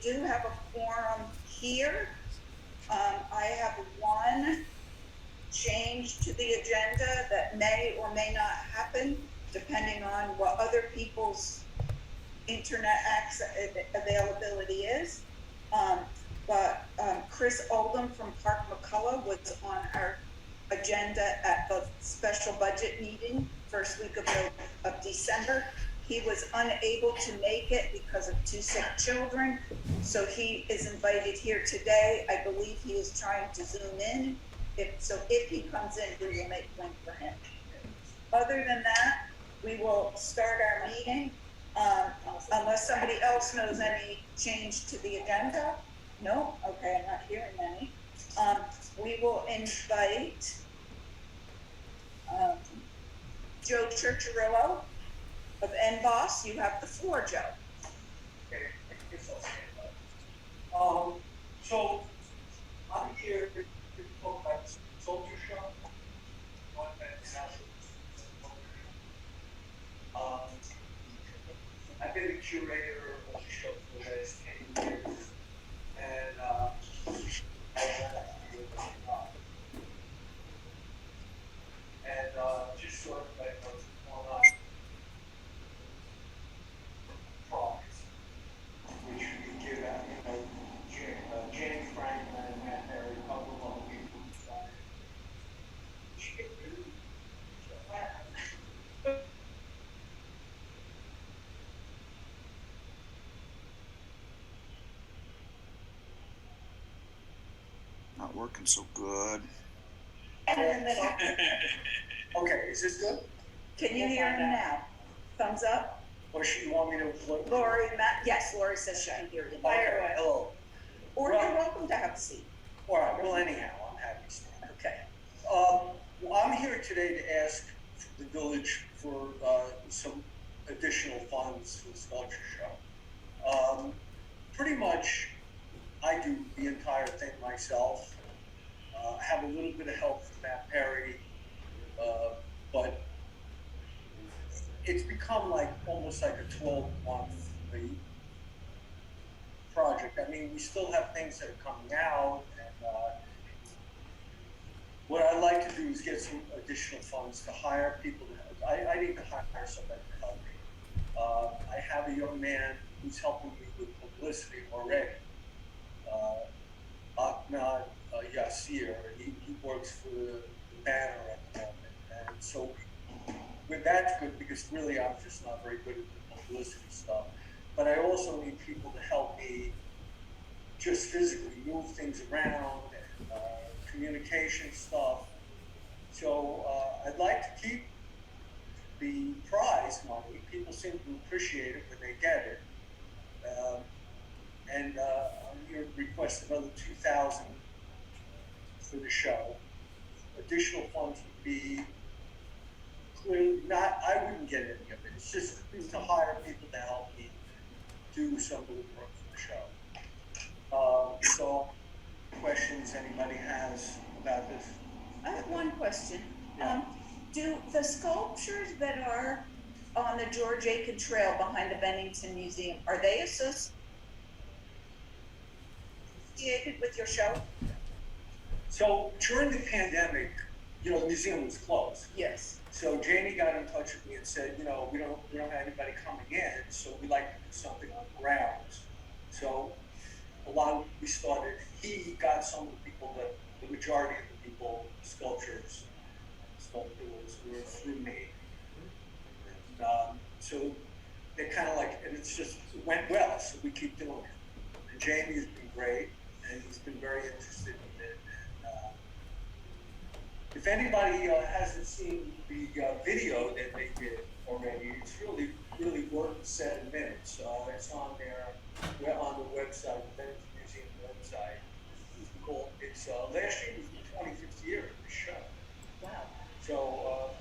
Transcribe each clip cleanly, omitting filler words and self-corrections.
do have a quorum here. I have one change to the agenda that may or may not happen, depending on what other people's internet access availability is. But Chris Oldham from Park McCullough was on our agenda at the special budget meeting first week of December. He was unable to make it because of 2 sick children, so he is invited here today. I believe he is trying to Zoom in. If he comes in, we will make one for him. Other than that, we will start our meeting. Unless somebody else knows any change to the agenda. No? Okay, I'm not hearing any. We will invite Joe Churchirillo of NBOS. You have the floor, Joe. Okay, so I'm here to talk about the soldier show. I've been a curator of the show for the last 10 years, and just sort of like what's going on. Prize, which you can give out, James Franklin and Matt Perry, a couple of other people who signed it. Not working so good. Okay, is this good? Can you hear me now? Thumbs up? Or should you want me to? Lori, Matt, yes, Lori says she can hear you. Okay, hello. Or you're welcome to have a seat. All right, well, anyhow, I'm happy to stand. Okay. Well, I'm here today to ask the village for some additional funds for the sculpture show. Pretty much, I do the entire thing myself. I have a little bit of help from Matt Perry, but it's become like almost like a 12-month project. I mean, we still have things that are coming out, and what I'd like to do is get some additional funds to hire people. I need to hire somebody to help me. I have a young man who's helping me with publicity already. Ahmad Yassir, he works for the banner at the moment, and so that's good because really I'm just not very good at the publicity stuff. But I also need people to help me just physically move things around and communication stuff. So I'd like to keep the prize money. People seem to appreciate it when they get it. And I'm here to request another $2,000 for the show. Additional funds would be clearly not, I wouldn't get any of it. It's just to hire people to help me do some of the work for the show. So, questions anybody has about this? I have one question. Yeah. Do the sculptures that are on the George Aiken Trail behind the Bennington Museum, are they associated with your show? So during the pandemic, the museum was closed. Yes. So Jamie got in touch with me and said, we don't have anybody coming in, so we'd like to do something on the grounds. So we started, he got some of the people, the majority of the people, sculptures were through me. And, so they're kind of like, and it went well, so we keep doing it. And Jamie has been great, and he's been very interested in it. And, if anybody hasn't seen the video that they did already, it's really, really worth the 7 minutes. It's on on the website, the Bennington Museum website. It's last year was the 25th year of the show. Wow. So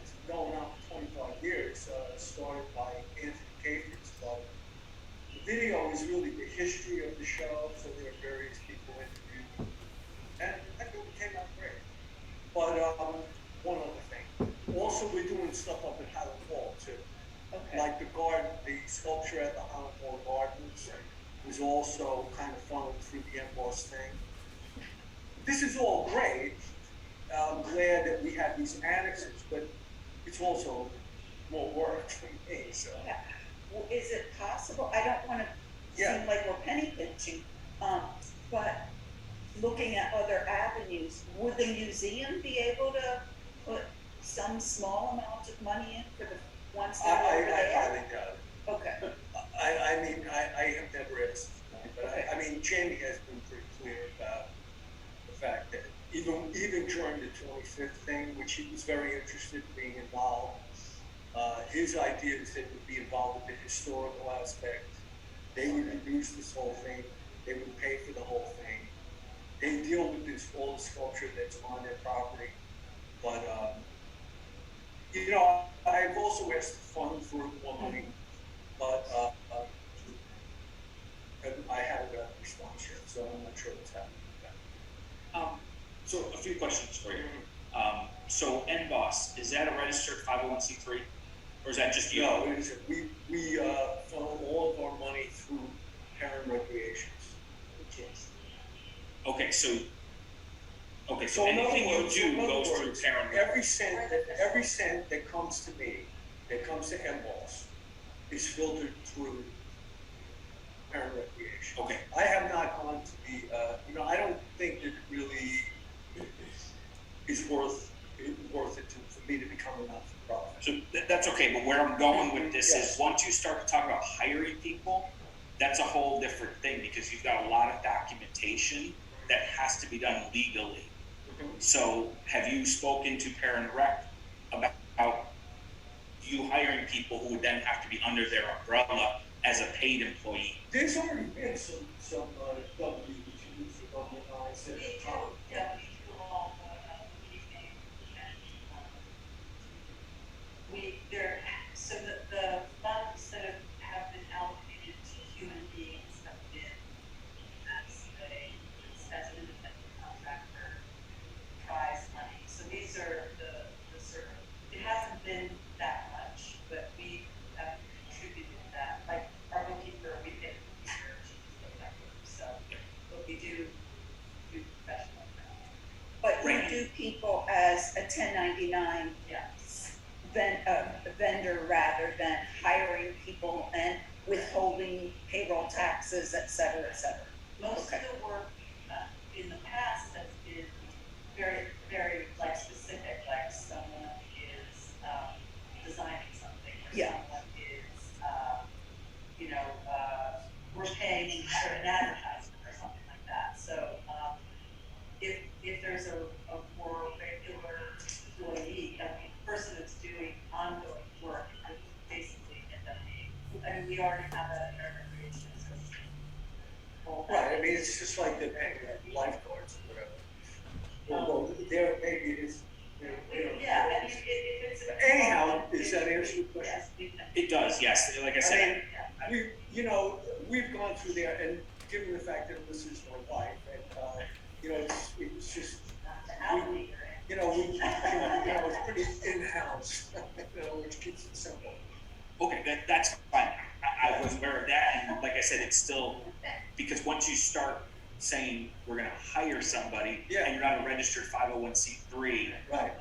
it's been going on for 25 years. Started by Anthony Capers, but the video is really the history of the show. So there are various people interviewed, and I think it came out great. But one other thing. Also, we're doing stuff up at Highland Hall too. Okay. Like the sculpture at the Highland Hall Gardens. was also kind of funneled through the emboss thing. This is all great. I'm glad that we have these annexes, but it's also more work for me, so. Yeah. Well, is it possible, I don't wanna Yeah. seem like we're penny pinching, but looking at other avenues, would the museum be able to put some small amount of money in for the ones that are over I there? highly doubt it. Okay, I have never asked this point, but I mean, Jamie has been pretty clear about the fact that even during the 25th thing, which he was very interested in being involved, his idea is that would be involved with the historical aspect. They would produce this whole thing, they would pay for the whole thing. They deal with this old sculpture that's on their property, but, you know, I've also asked the fund for more money, but, I haven't got a response yet, so I'm not sure what's happening with that. So a few questions for you. So NBOS, is that a registered 501c3? Or is that just you? No, it isn't. We funnel all of our money through Parent Recreations. Okay, so in other anything you words- do in other goes through words, Parent. Every cent that comes to me, that comes to MBOS, is filtered through Parent Recreation. Okay. I have not gone to the, you know, I don't think that it really is worth it for me to become a not-for-profit. So that's okay, but where I'm going with this Yes. is once you start to talk about hiring people, that's a whole different thing because you've got a lot of documentation that has to be done legally. So have you spoken to Parent Rec about you hiring people who would then have to be under their umbrella as a paid employee? There's already been some WBTs for government eyes that have come. Yeah, we do all anything and so the funds that have been allocated to human beings have been as an independent contractor prize money. So these are the sort of, it hasn't been that much, but we have contributed that. Like our bookkeeper, we pay research and stuff like that. So, but we do professional. but you Right. do people as a 1099 Yeah. vendor rather than hiring people and withholding payroll taxes, et cetera, et cetera. Most Okay. of the work in the past has been very, very like specific, like someone is designing something, or Yeah. someone is, we're paying for an advertisement or something like that. So if there's a more regular employee, person that's doing ongoing work, it would basically end up being, I mean, we already have a recreation association. Right, I mean, it's just like they're paying lifeguards or whatever. Well, there, maybe it is, you know. Yeah, and if it's. Anyhow, does that answer your question? Yes, we can. It does, yes. Like I said, We've gone through there, and given the fact that this is my wife, and, it's just, Not to allocate her in. it's pretty in-house, which keeps it simple. okay, that's fine. I was aware of that, and like I said, it's still, because once you start saying we're gonna hire somebody, Yeah. and you're not a registered 501c3, Right.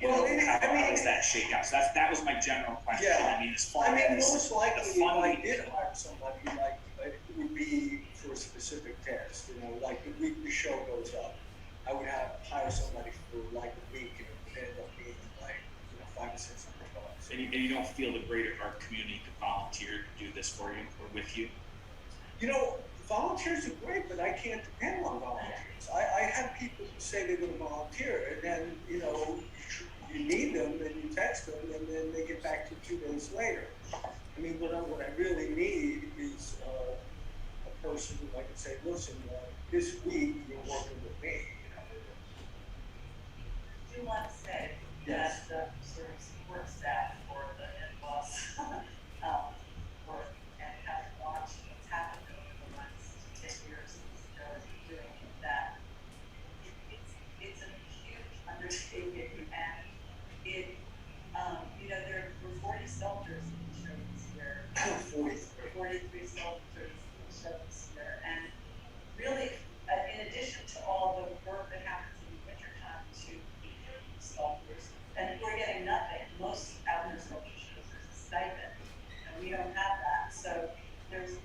you Well, know, how I mean- does that shake out? So that was my general question. Yeah. I mean, as far I mean, as most likely, the if I funding, did hire somebody, like, it would be for a specific task, like the week the show goes up, I would hire somebody for like a week, and it would end up being like, $500 to $600. and you don't feel the greater art community could volunteer to do this for you or with you? Volunteers are great, but I can't depend on volunteers. I have people who say they're gonna volunteer, and then, you need them, and you text them, and then they get back to you 2 days later. I mean, what I really need is, a person who I can say, listen, this week you're working with me, Do you want to say Yes. that the sort of support staff for the NBOS work and having watched what's happened over the last 10 years since doing that, it's a huge undertaking, and there were 40 sculptures in the show this year. 43. 43 sculptures in the stipend, and we don't have that, so there's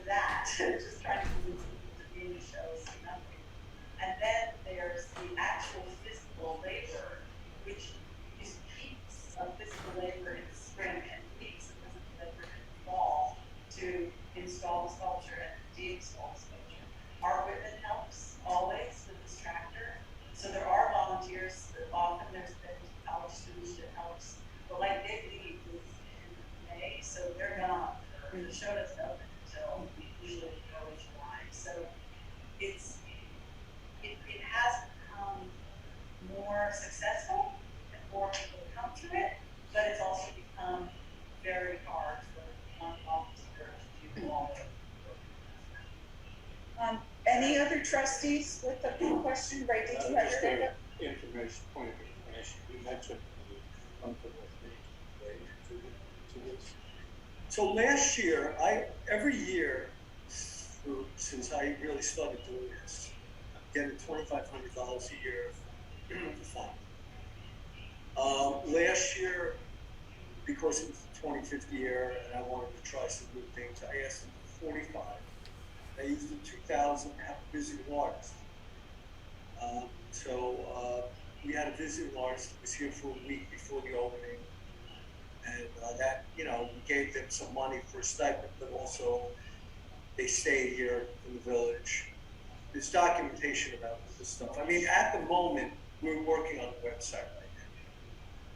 that, just trying to convince people to be in the show is nothing. And then there's the actual physical labor, which is peaks of physical labor in the spring and peaks of physical labor in the fall to install the sculpture and de-install the sculpture. Our equipment helps always with this tractor. So there are volunteers, often there's college students that helps, but like they leave in May, so they're gone. The show doesn't open until usually early July. So it has become more successful and more people come to it, but it's also become very hard for non-volunteers to do all of it. Any other trustees with a question? Ray, did you have your hand up? Information, point of information, you mentioned the month of to this. So last year, every year, since I really started doing this, I'm getting $2,500 a year for fun. Last year, because it was the 25th year and I wanted to try some new things, I asked them for 45. I used the 2,000 to have a visiting artist. We had a visiting artist who was here for a week before the opening. And that, we gave them some money for a stipend, but also they stayed here in the village. There's documentation about this stuff. I mean, at the moment, we're working on a website right now.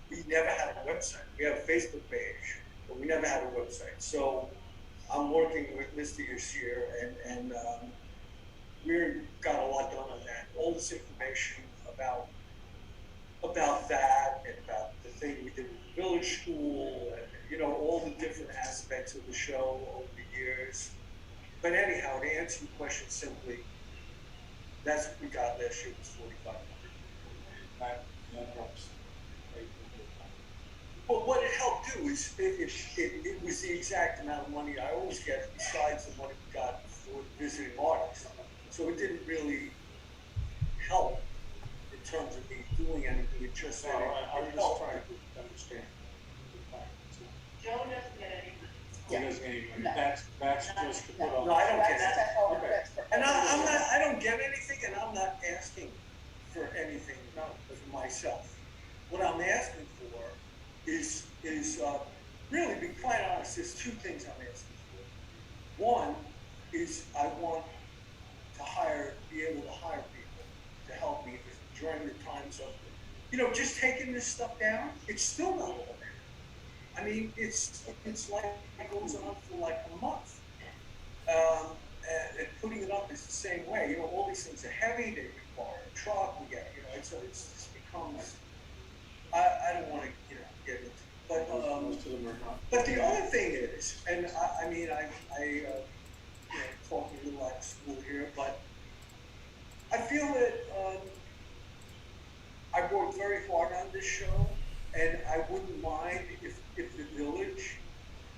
We never had a website. We have a Facebook page, but we never had a website. So I'm working with Mr. Yashir, and we've got a lot done on that. All this information about that and about the thing we did with the village school and, all the different aspects of the show over the years. But anyhow, to answer your question simply, that's what we got last year was $4,500. That helps. But what it helped do is it was the exact amount of money I always get besides the money we got for visiting artists. So it didn't really help in terms of me doing anything. It just So I'm just trying to understand. Joe doesn't get any money. He doesn't get any money. No. That's just to put on. No, I don't get That's it. to help, Okay. that's for And everyone. I don't get anything, and I'm not asking for anything for myself. What I'm asking for is really, to be quite honest, there's two things I'm asking for. One is I want to be able to hire people to help me during the times of, just taking this stuff down. It's still not all there. I mean, it's like it goes on for like a month. And putting it up is the same way. All these things are heavy. They require a truck. We get, it just becomes. I don't want to, get into. But Most of them are not. but the other thing is, and I talking a little out of school here, but I feel that I worked very hard on this show, and I wouldn't mind if the village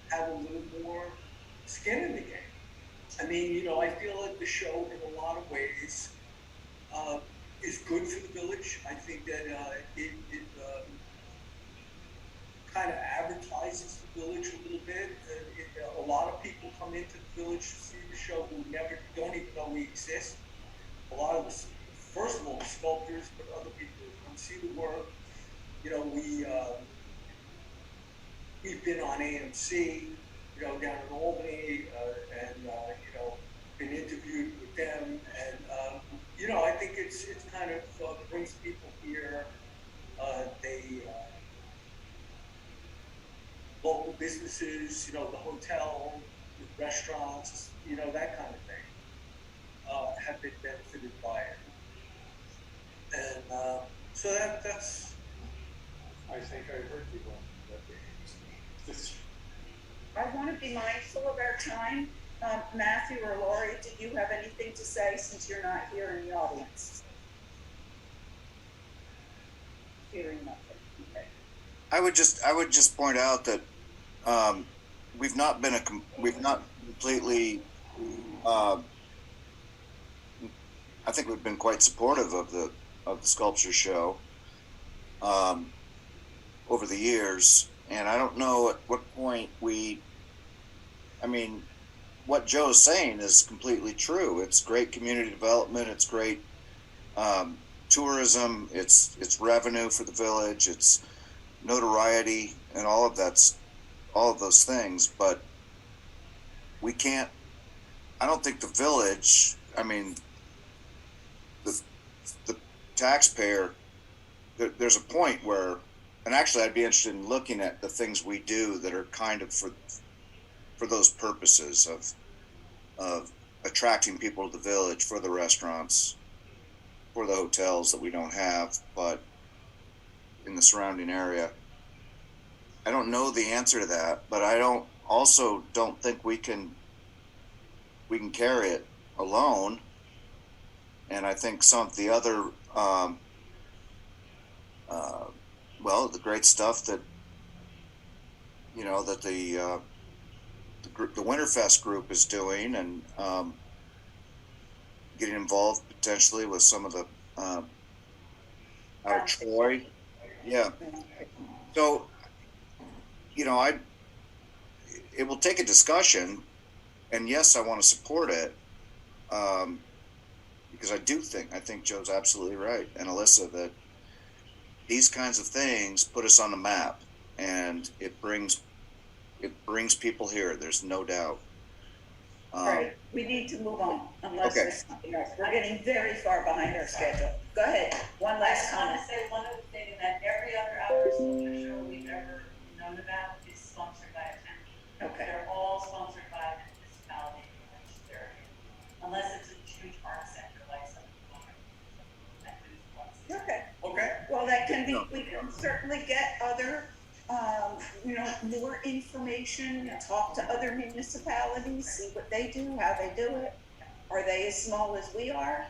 had a little more skin in the game. I mean, I feel that the show, in a lot of ways, is good for the village. I think that it kind of advertises the village a little bit. A lot of people come into the village to see the show who don't even know we exist. A lot of us, first of all, the sculptors, but other people who come see the work. We've been on AMC, down in Albany, and been interviewed with them, and I think it's kind of brings people here. Local businesses, the hotel, the restaurants, that kind of thing, have been benefited by it. And so that's. I think I heard you well. I want to be mindful of our time. Matthew or Lori, did you have anything to say since you're not here in the audience? Hearing nothing. Okay. I would just point out that we've not completely. I think we've been quite supportive of the sculpture show. over the years, and I don't know at what point what Joe's saying is completely true. It's great community development. It's great tourism. It's revenue for the village. It's notoriety and all of those things. But we can't. I don't think the village. I mean, the taxpayer. There's a point where, and actually, I'd be interested in looking at the things we do that are kind of for those purposes of attracting people to the village, for the restaurants, for the hotels that we don't have, but in the surrounding area. I don't know the answer to that, but I don't think we can carry it alone. And I think some of the other, the great stuff that, that the Winterfest group is doing, and getting involved potentially with some of the out of Troy. Yeah. So, it will take a discussion, and yes, I want to support it, because I think Joe's absolutely right, and Alyssa, that these kinds of things put us on the map, and it brings people here. There's no doubt. Right, we need to move on unless Okay. there's something else. We're getting very far behind our schedule. Go ahead, one I last just want comment. to say one other thing, that every other outdoor sculpture show we've ever known about is sponsored by a town. Okay, They're all sponsored by a municipality in which they're in, unless it's a huge art center like some of them. okay. Okay, Well, we can certainly get other, more information, talk to other municipalities, see what they do, how they do it. Are they as small as we are?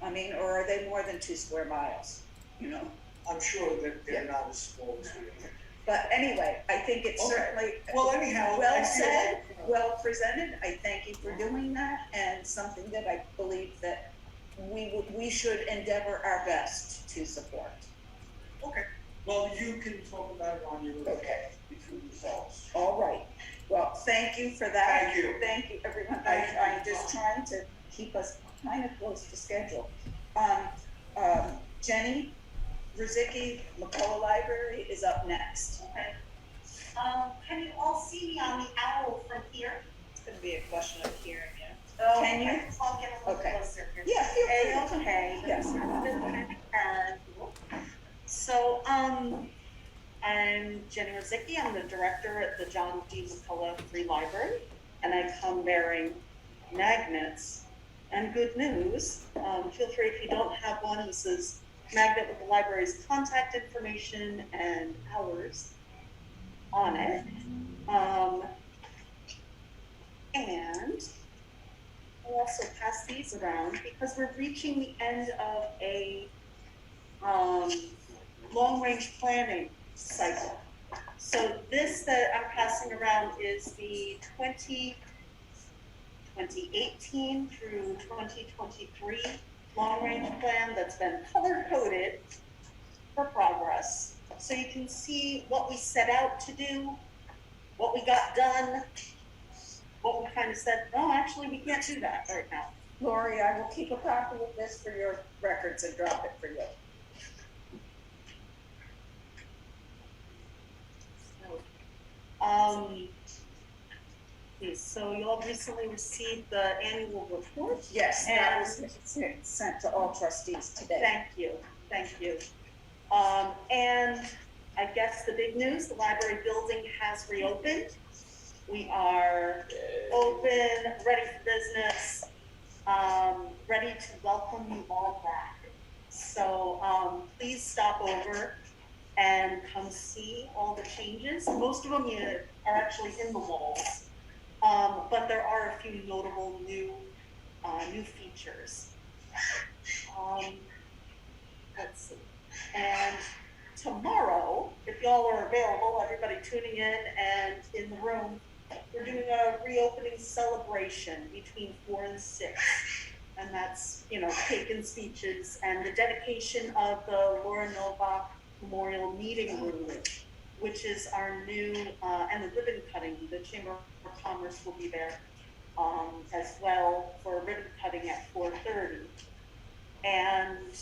I mean, or are they more than 2 square miles, I'm sure that they're not as small as we are. But anyway, I think it's Okay. certainly Well, anyhow, well I feel said, like, well presented. I thank you for doing that, and something that I believe that we should endeavor our best to support. Okay, well, you can talk about it on your, Okay. between yourselves. All right. Well, thank you for that. Thank you. Thank you, everyone. Thank you. I'm just trying to keep us kind of close to schedule. Jenny Rizicki, McCullough Library is up next. Okay. Can you all see me on the owl from here? It's gonna be a question of hearing you. Oh, Can you? okay. I'll get a little Okay. closer here. Yeah, feel free to. Okay. Yes. So, I'm Jenny Rizicki. I'm the director at the John D. McCullough Free Library, and I come bearing magnets and good news. Feel free, if you don't have one, this is magnet with the library's contact information and hours on it. And I'll also pass these around because we're reaching the end of a long-range planning cycle. So this that I'm passing around is the 2018 through 2023 long-range plan that's been color-coded for progress. So you can see what we set out to do, what we got done, what we kind of said, no, actually, we can't do that right now. Lori, I will keep a copy of this for your records and drop it for you. So you all recently received the annual report. Yes, that was sent to all trustees today. Thank you. And I guess the big news, the library building has reopened. We are open, ready for business, ready to welcome you all back. So please stop over and come see all the changes. Most of them are actually in the walls, but there are a few notable new features. Let's see. And tomorrow, if y'all are available, everybody tuning in and in the room, we're doing a reopening celebration between 4 and 6. And that's, cake and speeches and the dedication of the Laura Novak Memorial Meeting Room which is our new, and the ribbon cutting. The Chamber of Commerce will be there as well for ribbon cutting at 4:30. And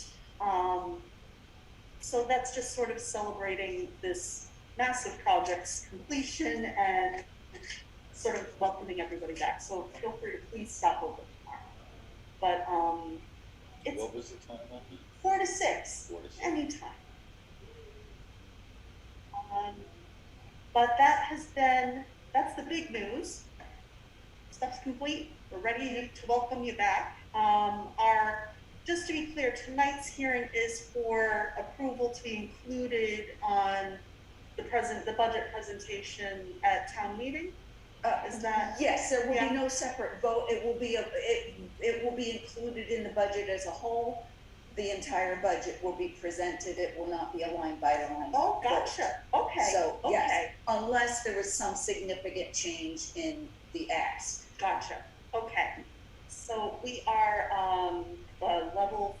so that's just sort of celebrating this massive project's completion and sort of welcoming everybody back. So feel free to please stop over tomorrow. But it's What was the time on that? 4 to 6, 4 to 6. anytime. But that's the big news. Stuff's complete. We're ready to welcome you back. Just to be clear, tonight's hearing is for approval to be included on the budget presentation at town meeting. Is that? Yes, there will Yeah. be no separate vote. It will be it will be included in the budget as a whole. The entire budget will be presented. It will not be a line by line. Oh, gotcha. Okay. So, okay. yes, unless there was some significant change in the ask. Gotcha. Okay. So we are the level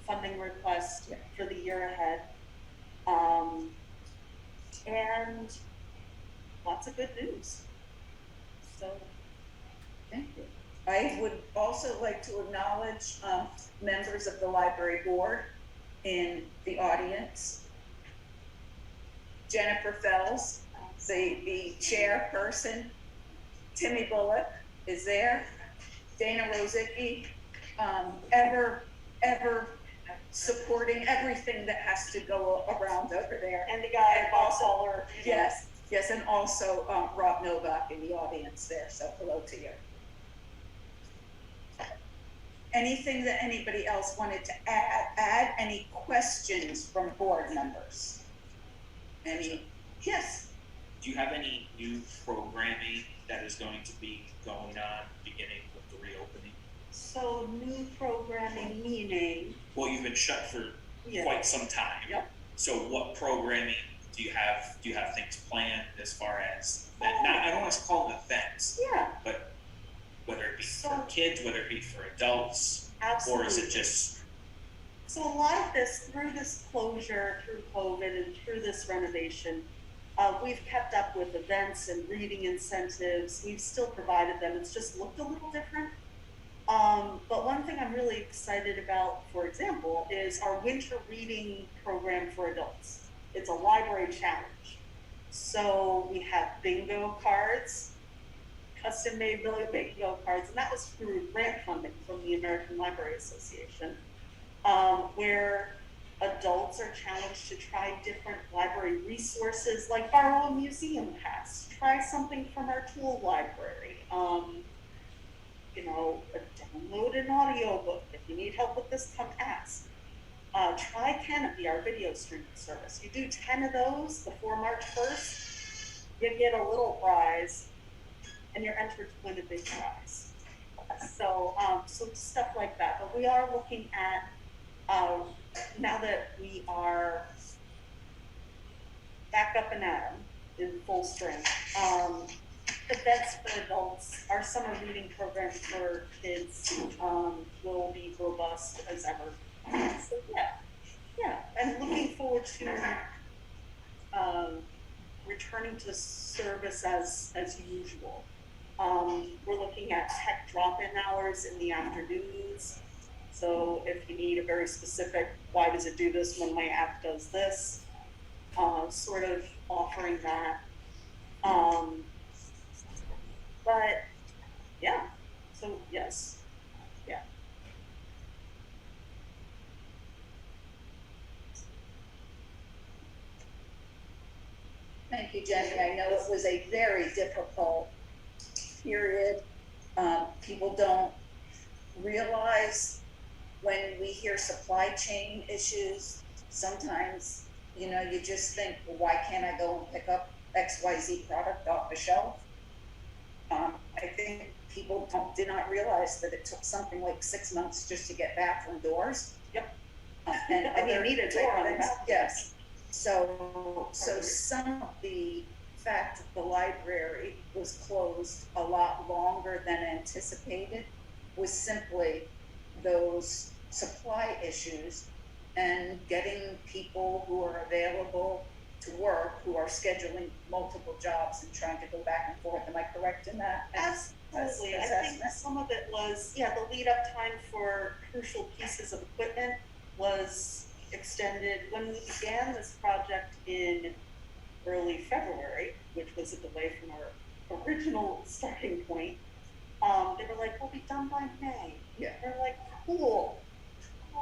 funding request Yeah. for the year ahead. And lots of good news. So Thank you. I would also like to acknowledge members of the library board in the audience. Jennifer Fells, the chairperson. Timmy Bullock is there. Dana Rozicki, ever supporting everything that has to go around over there. and the guy And at Box also- Hauler. Yes, and also Rob Novak in the audience there, so hello to you. Anything that anybody else wanted to add, any questions from board members? Yes, Do you have any new programming that is going to be going on beginning with the reopening? So new programming meaning, Well, you've been shut for yeah. quite some time. Yep. So what programming do you have? Do you have things planned as far as, Oh. I don't want to call them events, Yeah, but whether it be for So- kids, whether it be for adults, absolutely. or is it just, So a lot of this, through this closure, through COVID and through this renovation, we've kept up with events and reading incentives. We've still provided them. It's just looked a little different. But one thing I'm really excited about, for example, is our winter reading program for adults. It's a library challenge. So we have bingo cards, custom made bingo cards, and that was through grant funding from the American Library Association, where adults are challenged to try different library resources, like borrow a museum pass, try something from our tool library, download an audiobook. If you need help with this, come ask. Try Canopy, our video streaming service. You do 10 of those before March 1st, you get a little prize, and you're entered to win a big prize. So stuff like that. But we are looking at, now that we are back up and at 'em in full strength, events for adults, our summer reading program for kids will be robust as ever. So yeah, and looking forward to returning to service as usual. We're looking at tech drop-in hours in the afternoons. So if you need a very specific, why does it do this when my app does this, sort of offering that. But yeah, so yes, yeah. thank you, Jenny. I know it was a very difficult period. People don't realize when we hear supply chain issues, sometimes, you just think, well, why can't I go and pick up XYZ product off the shelf? I think people did not realize that it took something like 6 months just to get bathroom doors. Yep. And And you other need a type door of on a things. bathroom. Yes. So some of the fact that the library was closed a lot longer than anticipated was simply those supply issues and getting people who are available to work who are scheduling multiple jobs and trying to go back and forth. Am I correct in that? Absolutely, I think some of it was, yeah, the lead up time for crucial pieces of equipment was extended. When we began this project in early February, which was a delay from our original starting point, they were like, we'll be done by May. Yeah. They're like, cool,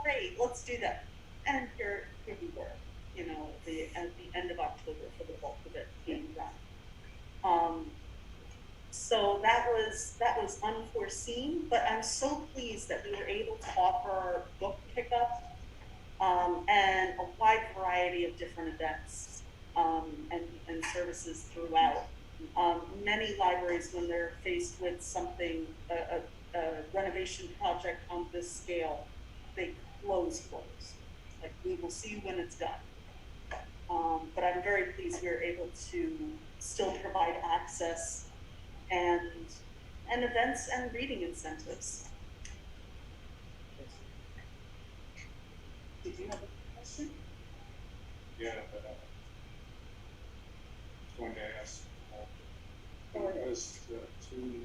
great, let's do that. And here we were, you know, at the end of October for the bulk of it being done. So that was unforeseen, but I'm so pleased that we were able to offer book pickup, and a wide variety of different events, and services throughout. Many libraries, when they're faced with something, a renovation project on this scale, they close. Like, we will see you when it's done. But I'm very pleased we were able to still provide access and events and reading incentives. Did you have a question? Yeah, but I was going to ask, Go ahead. because the two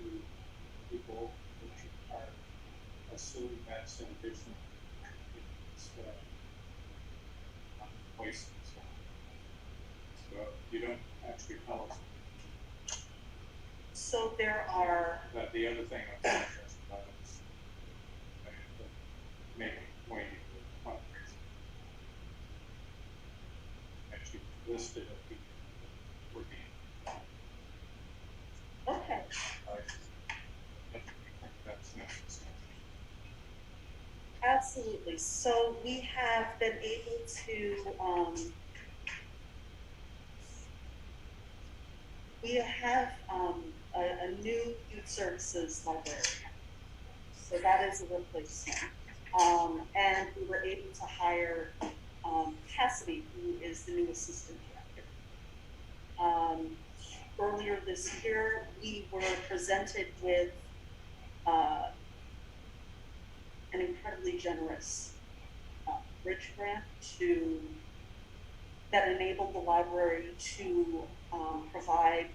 people which are assumed that's in addition to places. So you don't actually tell us. So there are, But the other thing I'm interested about is maybe when you fundraising. Actually listed of people that would be. okay, I think that's necessary. absolutely. So we have been able to, we have a new youth services librarian. So that is a replacement. And we were able to hire Cassidy, who is the new assistant director. Earlier this year, we were presented with an incredibly generous bridge grant that enabled the library to provide,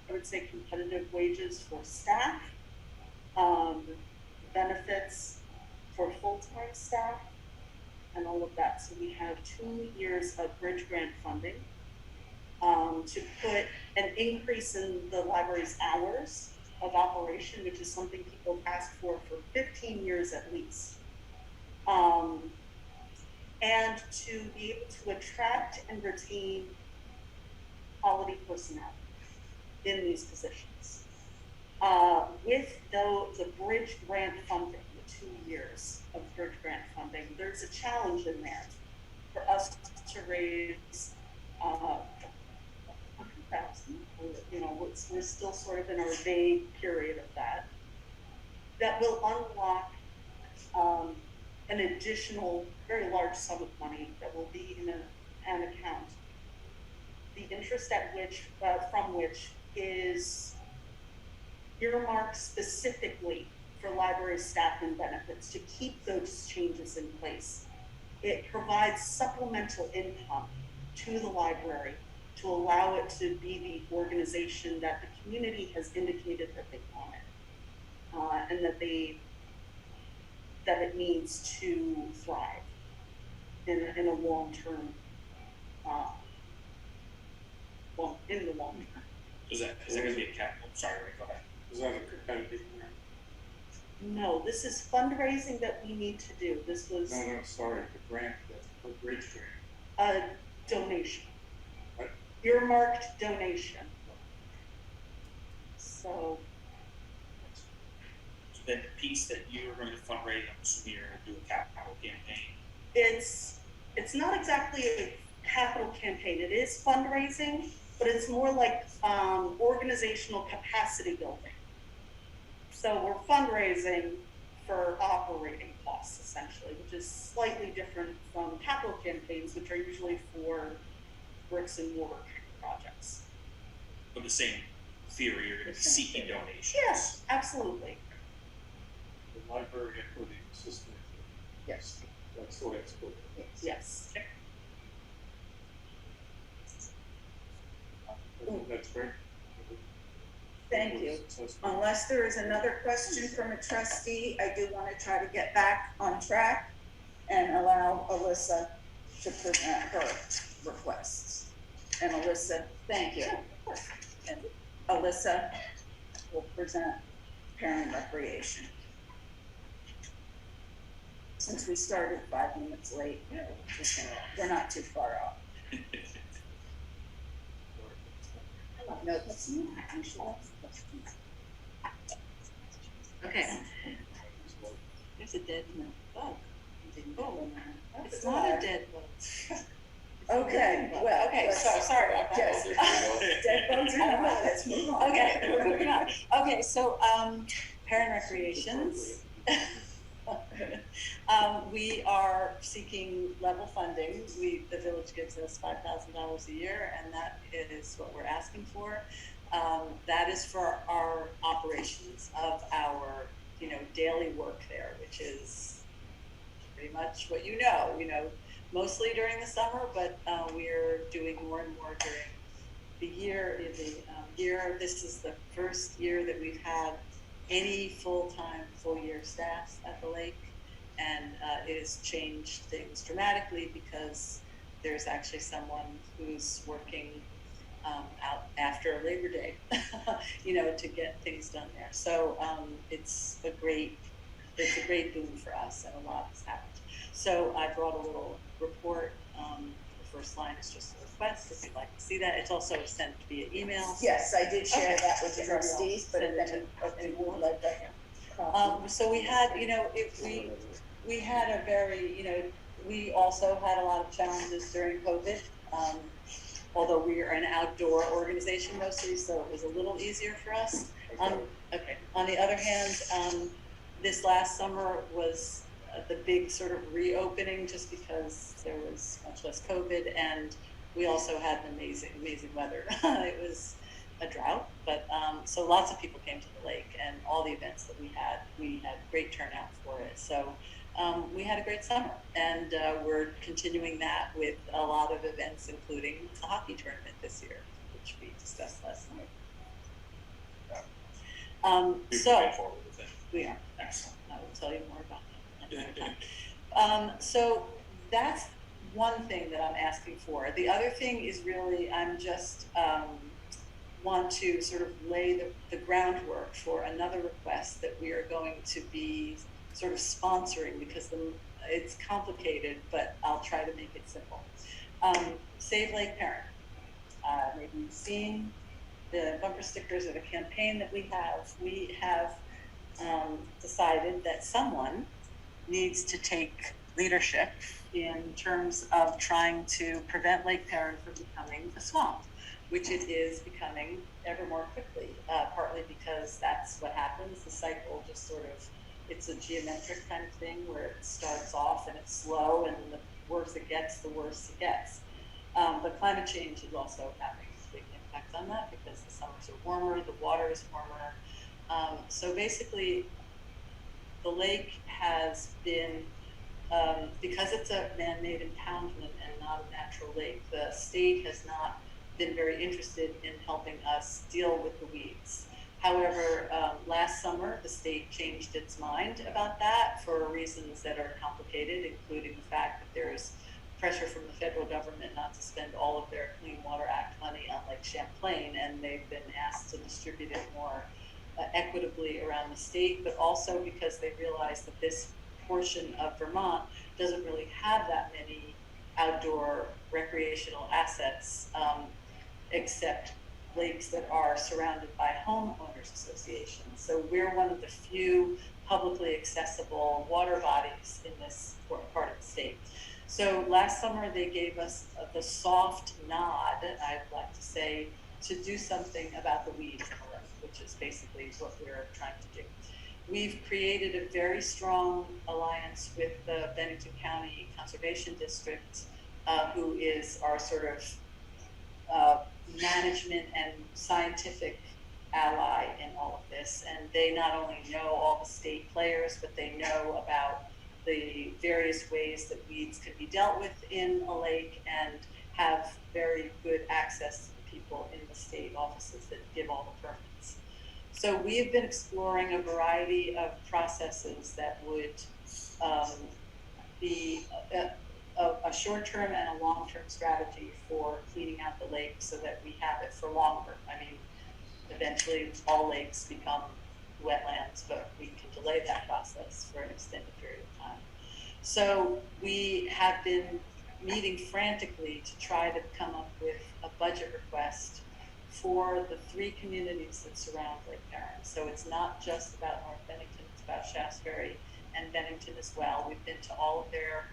I would say, competitive wages for staff, benefits for full-time staff, and all of that. So we have 2 years of bridge grant funding to put an increase in the library's hours of operation, which is something people have asked for 15 years at least. And to be able to attract and retain quality personnel in these positions. With the bridge grant funding, the 2 years of bridge grant funding, there's a challenge in there for us to raise 100,000. You know, we're still sort of in our vague period of that. That will unlock an additional very large sum of money that will be in an account. The interest at which, from which is earmarked specifically for library staff and benefits to keep those changes in place. It provides supplemental income to the library to allow it to be the organization that the community has indicated that they want it, and that it needs to thrive in a long-term, in the long term. Is that gonna be a capital? Sorry, Ray, go ahead. Is that a competitive grant? No, this is fundraising that we need to do. This was No, sorry, the grant, the bridge grant. a donation. What? Earmarked donation. So, So that piece that you were going to fundraise, I'm assuming you're going to do a capital campaign. it's not exactly a capital campaign. It is fundraising, but it's more like organizational capacity building. So we're fundraising for operating costs essentially, which is slightly different from capital campaigns, which are usually for bricks and mortar projects. But the same theory, you're going to be seeking donations. Yes, absolutely. The library for the assistant. Yes. That's the way it's supposed to be. Yes. I think that's great. Thank you. Successful. Unless there is another question from a trustee, I do want to try to get back on track and allow Alyssa to present her requests. And Alyssa, thank you. And Alyssa will present parent recreation. Since we started 5 minutes late, we're not too far off. No, that's not, actually, that's the question. Okay. There's a dead bug. Oh, It's not a dead bug. Okay, well. Okay, let's- so, sorry about that. Yes. Dead bugs are not, let's move on. Okay, we're moving on. Okay, so, parent recreations. We are seeking level funding. The village gives us $5,000 a year, and that is what we're asking for. That is for our operations of our, daily work there, which is pretty much what mostly during the summer, but we're doing more and more during the year. This is the first year that we've had any full-time, full-year staff at the lake, and it has changed things dramatically because there's actually someone who's working out after Labor Day, to get things done there. So it's a great boom for us, and a lot has happened. So I brought a little report. The first line is just a request if you'd like to see that. It's also sent via email. Yes, I did share Okay. that with the trustees, but then if you would like that. So we had, we had a very, we also had a lot of challenges during COVID. Although we are an outdoor organization mostly, so it was a little easier for us. Okay. On the other hand, this last summer was the big sort of reopening just because there was much less COVID, and we also had an amazing weather. It was a drought, but so lots of people came to the lake, and all the events that we had great turnout for it. So we had a great summer, and we're continuing that with a lot of events, including the hockey tournament this year, which we discussed last night. So we are. Excellent. I will tell you more about that another time. So that's one thing that I'm asking for. The other thing is really I'm just want to sort of lay the groundwork for another request that we are going to be sort of sponsoring, because it's complicated, but I'll try to make it simple. Save Lake Parent. Maybe you've seen the bumper stickers of the campaign that we have. We have decided that someone needs to take leadership in terms of trying to prevent Lake Parent from becoming a swamp, which it is becoming ever more quickly, partly because that's what happens. The cycle just sort of, it's a geometric kind of thing where it starts off and it's slow, and the worse it gets, the worse it gets. But climate change is also having a big impact on that because the summers are warmer, the water is warmer. So basically, the lake has been, because it's a man-made impoundment and not a natural lake, the state has not been very interested in helping us deal with the weeds. However, last summer, the state changed its mind about that for reasons that are complicated, including the fact that there's pressure from the federal government not to spend all of their Clean Water Act money on Lake Champlain, and they've been asked to distribute it more equitably around the state, but also because they realize that this portion of Vermont doesn't really have that many outdoor recreational assets, except lakes that are surrounded by homeowners associations. So we're one of the few publicly accessible water bodies in this part of the state. So last summer they gave us the soft nod, I'd like to say, to do something about the weeds in the lake, which is basically what we're trying to do. We've created a very strong alliance with the Bennington County Conservation District, who is our sort of management and scientific ally in all of this. And they not only know all the state players, but they know about the various ways that weeds can be dealt with in a lake and have very good access to the people in the state offices that give all the permits. So we have been exploring a variety of processes that would be a short-term and a long-term strategy for cleaning out the lake so that we have it for longer. I mean, eventually all lakes become wetlands, but we can delay that process for an extended period of time. So we have been meeting frantically to try to come up with a budget request for the 3 communities that surround Lake Perrin. So it's not just about North Bennington, it's about Shaftesbury and Bennington as well. We've been to all of their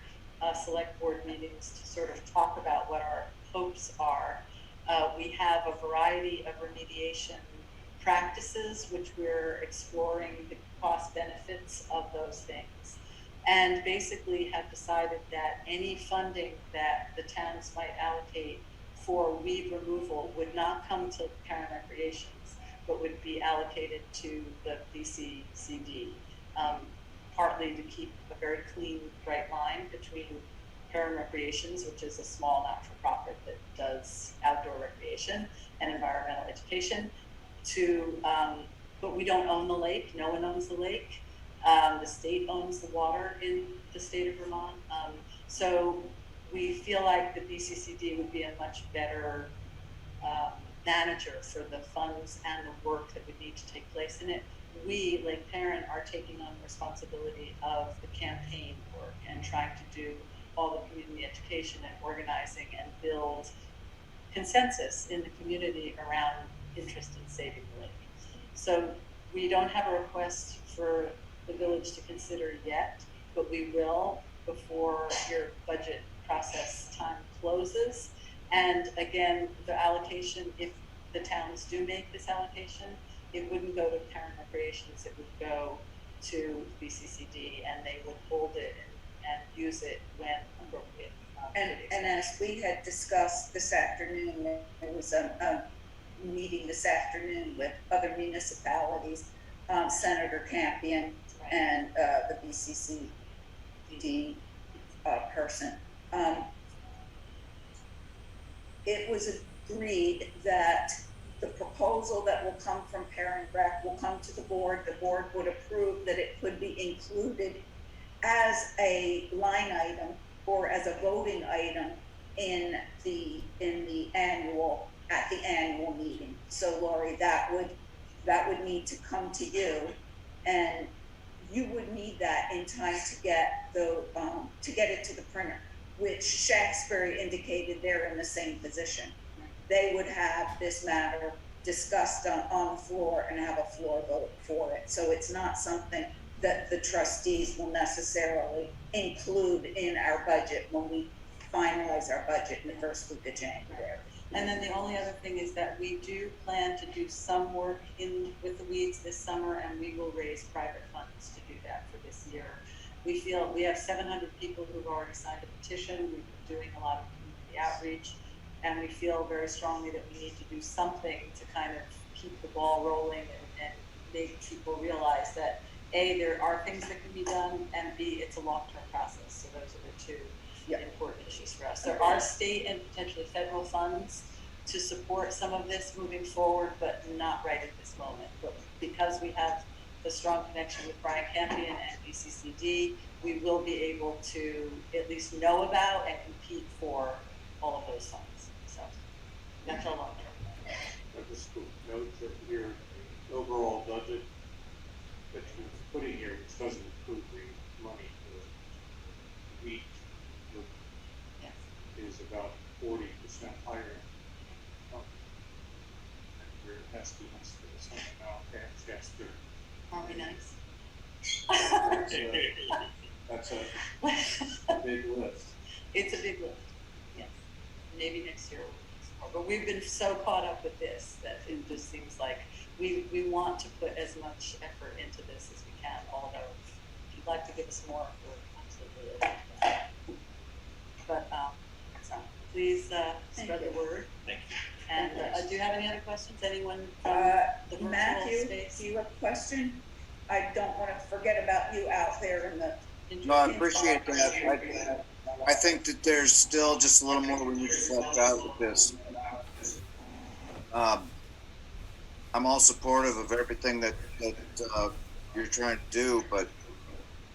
select board meetings to sort of talk about what our hopes are. We have a variety of remediation practices, which we're exploring the cost benefits of those things, and basically have decided that any funding that the towns might allocate for weed removal would not come to Perrin Recreations, but would be allocated to the BCCD, partly to keep a very clean, bright line between Perrin Recreations, which is a small not-for-profit that does outdoor recreation and environmental education, but we don't own the lake. No one owns the lake. The state owns the water in the state of Vermont. So we feel like the BCCD would be a much better manager for the funds and the work that would need to take place in it. We, Lake Perrin, are taking on the responsibility of the campaign work and trying to do all the community education and organizing and build consensus in the community around interest in saving the lake. So we don't have a request for the village to consider yet, but we will before your budget process time closes. And again, the allocation, if the towns do make this allocation, it wouldn't go to Perrin Recreations, it would go to BCCD, and they would hold it and use it when appropriate. And as we had discussed this afternoon, there was a meeting this afternoon with other municipalities, Senator Campion and the BCCD person. It was agreed that the proposal that will come from Perrin Rec will come to the board would approve that it could be included as a line item or as a voting item in the annual, at the annual meeting. So Lori, that would need to come to you, and you would need that in time to get it to the printer, which Shaftesbury indicated they're in the same position. They would have this matter discussed on the floor and have a floor vote for it. So it's not something that the trustees will necessarily include in our budget when we finalize our budget in the first week of January. And then the only other thing is that we do plan to do some work with the weeds this summer, and we will raise private funds to do that for this year. We feel we have 700 people who've already signed a petition. We've been doing a lot of community outreach, and we feel very strongly that we need to do something to kind of keep the ball rolling and make people realize that A, there are things that can be done, and B, it's a long-term process. So those are the two important issues for us. There are state and potentially federal funds to support some of this moving forward, but not right at this moment. But because we have the strong connection with Brian Campion and BCCD, we will be able to at least know about and compete for all of those funds. So that's our long term. I just note that your overall budget that you're putting here, which doesn't include the money for wheat, is about 40% higher. And your estimates for the same amount at Chester. Aren't we nice? That's a big lift. It's a big lift, yes. Maybe next year we'll do some more. But we've been so caught up with this that it just seems like we want to put as much effort into this as we can, although if you'd like to give us more, we're absolutely open to that. But so please spread the word. Thank you. And do you have any other questions? Anyone from the virtual Matthew, space? do you have a question? I don't want to forget about you out there in the No, I appreciate that. I think that there's still just a little more we need to flesh out with this. Um, I'm all supportive of everything that you're trying to do, but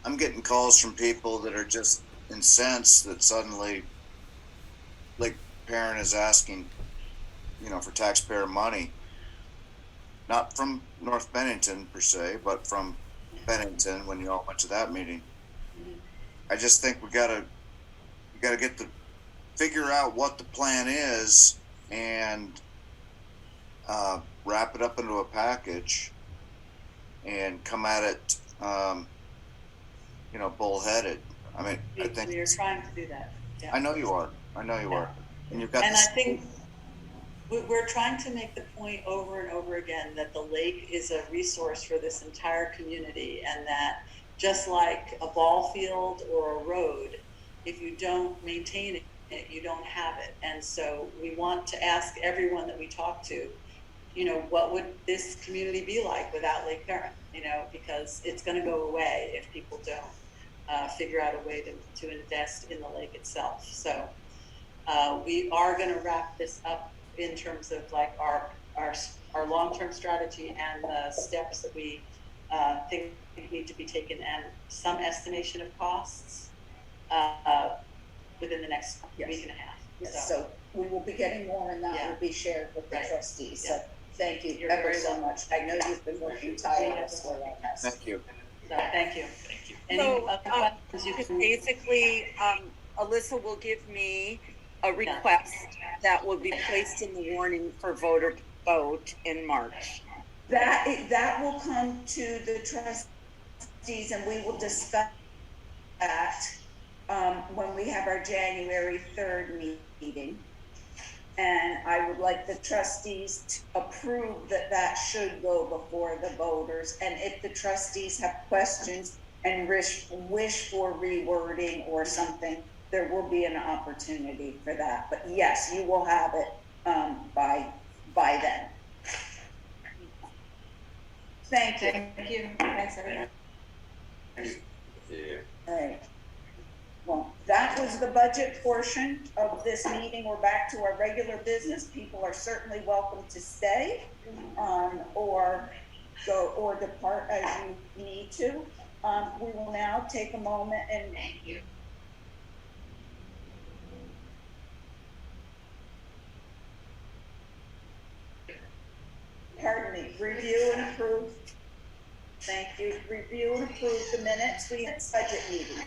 I'm getting calls from people that are just incensed that suddenly, like, parent is asking, for taxpayer money, not from North Bennington per se, but from Bennington when you all went to that meeting. I just think we gotta figure out what the plan is and wrap it up into a package and come at it, bullheaded. I mean, I think We are trying to do that, yeah. I know you are. I know you are. And you've got And I this. think we're trying to make the point over and over again that the lake is a resource for this entire community, and that just like a ball field or a road, if you don't maintain it, you don't have it. And so we want to ask everyone that we talk to, what would this community be like without Lake Parent? Because it's going to go away if people don't figure out a way to invest in the lake itself. So we are going to wrap this up in terms of like our long-term strategy and the steps that we think need to be taken, and some estimation of costs within the next week and a half. Yes, so we will be getting more, and that Yeah. will be shared with the Right. trustees. Yeah. So thank you You're ever very so welcome. much. I know you've been working tirelessly on this. Thank you. So thank you. Thank you. Any So, other questions you just can? basically, Alyssa will give me a request that will be placed in the warning for voter vote in March. That will come to the trustees, and we will discuss that when we have our January 3rd meeting. And I would like the trustees to approve that should go before the voters. And if the trustees have questions and wish for rewording or something, there will be an opportunity for that. But yes, you will have it by then. Thank you. Thank you. Thanks, everyone. All right. Well, that was the budget portion of this meeting. We're back to our regular business. People are certainly welcome to stay or go or depart as you need to. We will now take a moment and pardon me, review and approve. Thank you. Review and approve the minutes. We had budget meeting.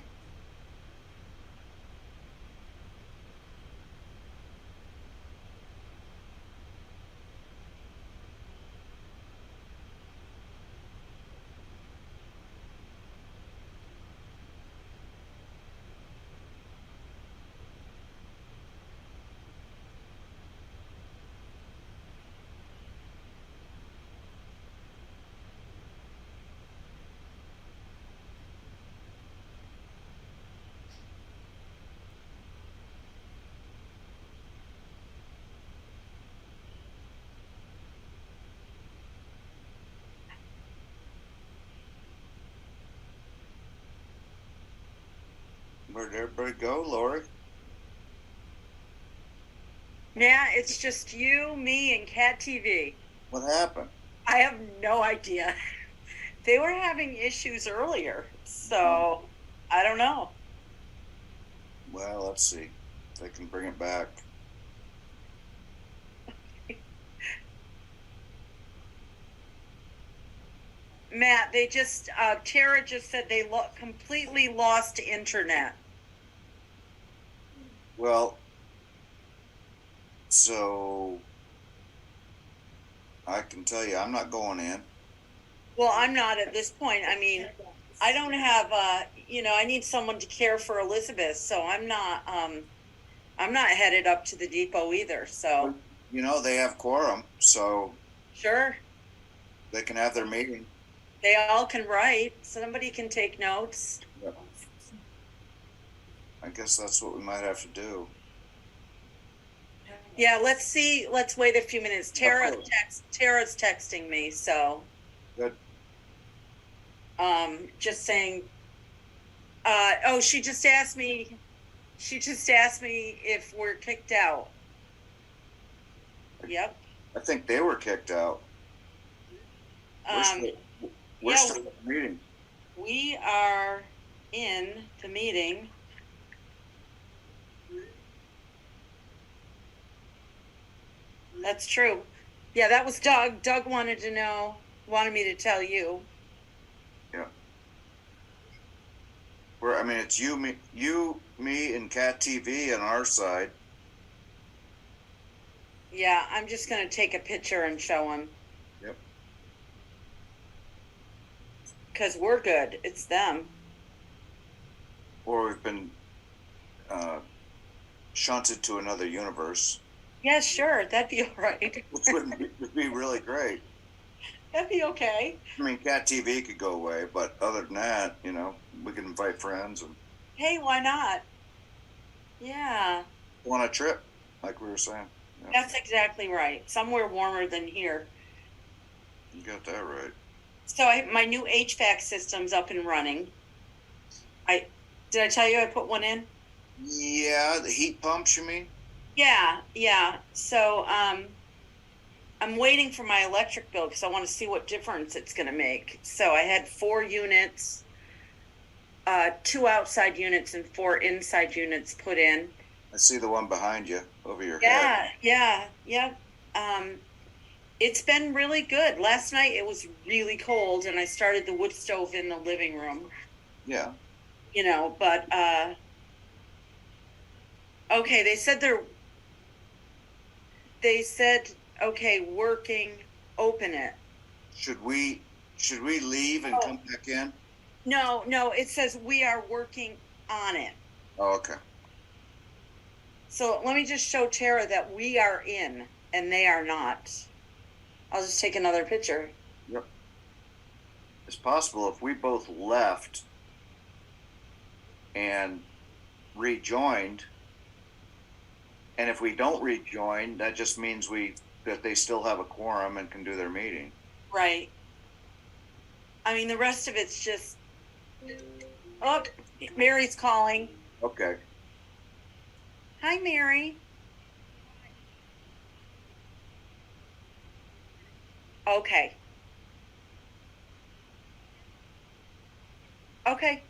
Where'd everybody go, Lori? Yeah, it's just you, me, and Cat TV. What happened? I have no idea. They were having issues earlier, so I don't know. Well, let's see. If they can bring it back. Matt, they just, Tara just said they completely lost internet. Well, so I can tell you, I'm not going in. Well, I'm not at this point. I mean, I don't have, I need someone to care for Elizabeth, so I'm not headed up to the depot either, so. They have quorum, so Sure, they can have their meeting. they all can write, somebody can take notes. I guess that's what we might have to do. Yeah, let's wait a few minutes. Tara's texting me, so. Good. Just saying, She just asked me if we're kicked out. Yep. I think they were kicked out. We're still, we're yeah, still in the meeting. we are in the meeting. That's true. Yeah, that was Doug. Doug wanted me to tell you. Yeah. I mean, it's you, me, and Cat TV on our side. Yeah, I'm just gonna take a picture and show him. Yep. Cause we're good. It's them. Or we've been shunted to another universe, Yeah, sure. That'd be all right. which would be really great. That'd be okay. I mean, Cat TV could go away, but other than that, we can invite friends and Hey, why not? Yeah, go on a trip, like we were saying. Yeah, that's exactly right. Somewhere warmer than here. you got that right. So my new HVAC system's up and running. Did I tell you I put one in? Yeah, the heat pumps, you mean? Yeah. So I'm waiting for my electric bill because I want to see what difference it's going to make. So I had 4 units, 2 outside units and 4 inside units put in. I see the one behind you over your head. Yeah. It's been really good. Last night it was really cold and I started the wood stove in the living room. Yeah. But okay, they said okay, working, open it. Should we leave and come back in? No, it says we are working on it. Oh, okay. So let me just show Tara that we are in and they are not. I'll just take another picture. Yep. It's possible if we both left and rejoined, and if we don't rejoin, that just means that they still have a quorum and can do their meeting. Right. I mean, the rest of it's just, oh, Mary's calling. Okay. Hi, Mary. Okay. Okay.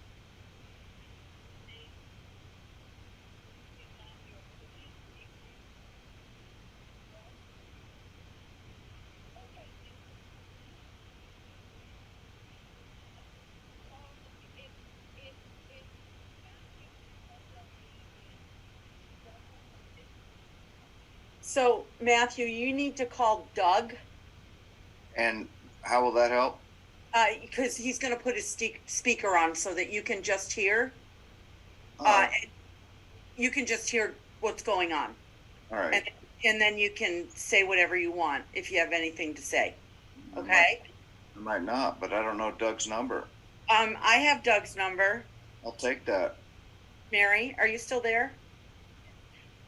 So, Matthew, you need to call Doug, And how will that help? because he's going to put his speaker on so that you can just hear. Oh, You can just hear what's going on, all right. and then you can say whatever you want if you have anything to say. Okay. I might not, but I don't know Doug's number. I have Doug's number. I'll take that. Mary, are you still there?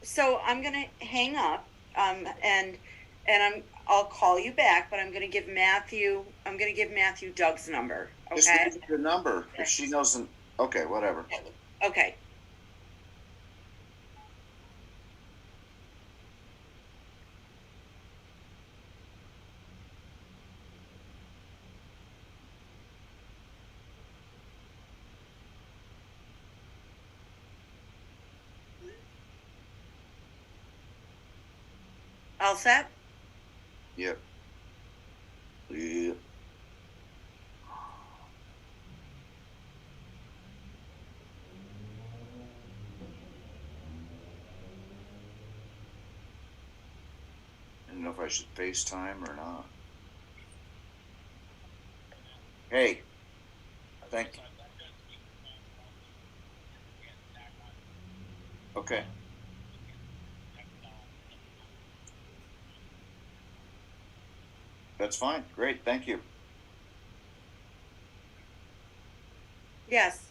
So I'm gonna hang up, and I'll call you back, but I'm gonna give Matthew Doug's number. Just Okay. leave the number if she doesn't. Okay, whatever. Okay. All set? Yep. Yep. I don't know if I should FaceTime or not. Hey, thank you. Okay. That's fine. Great. Thank you. Yes.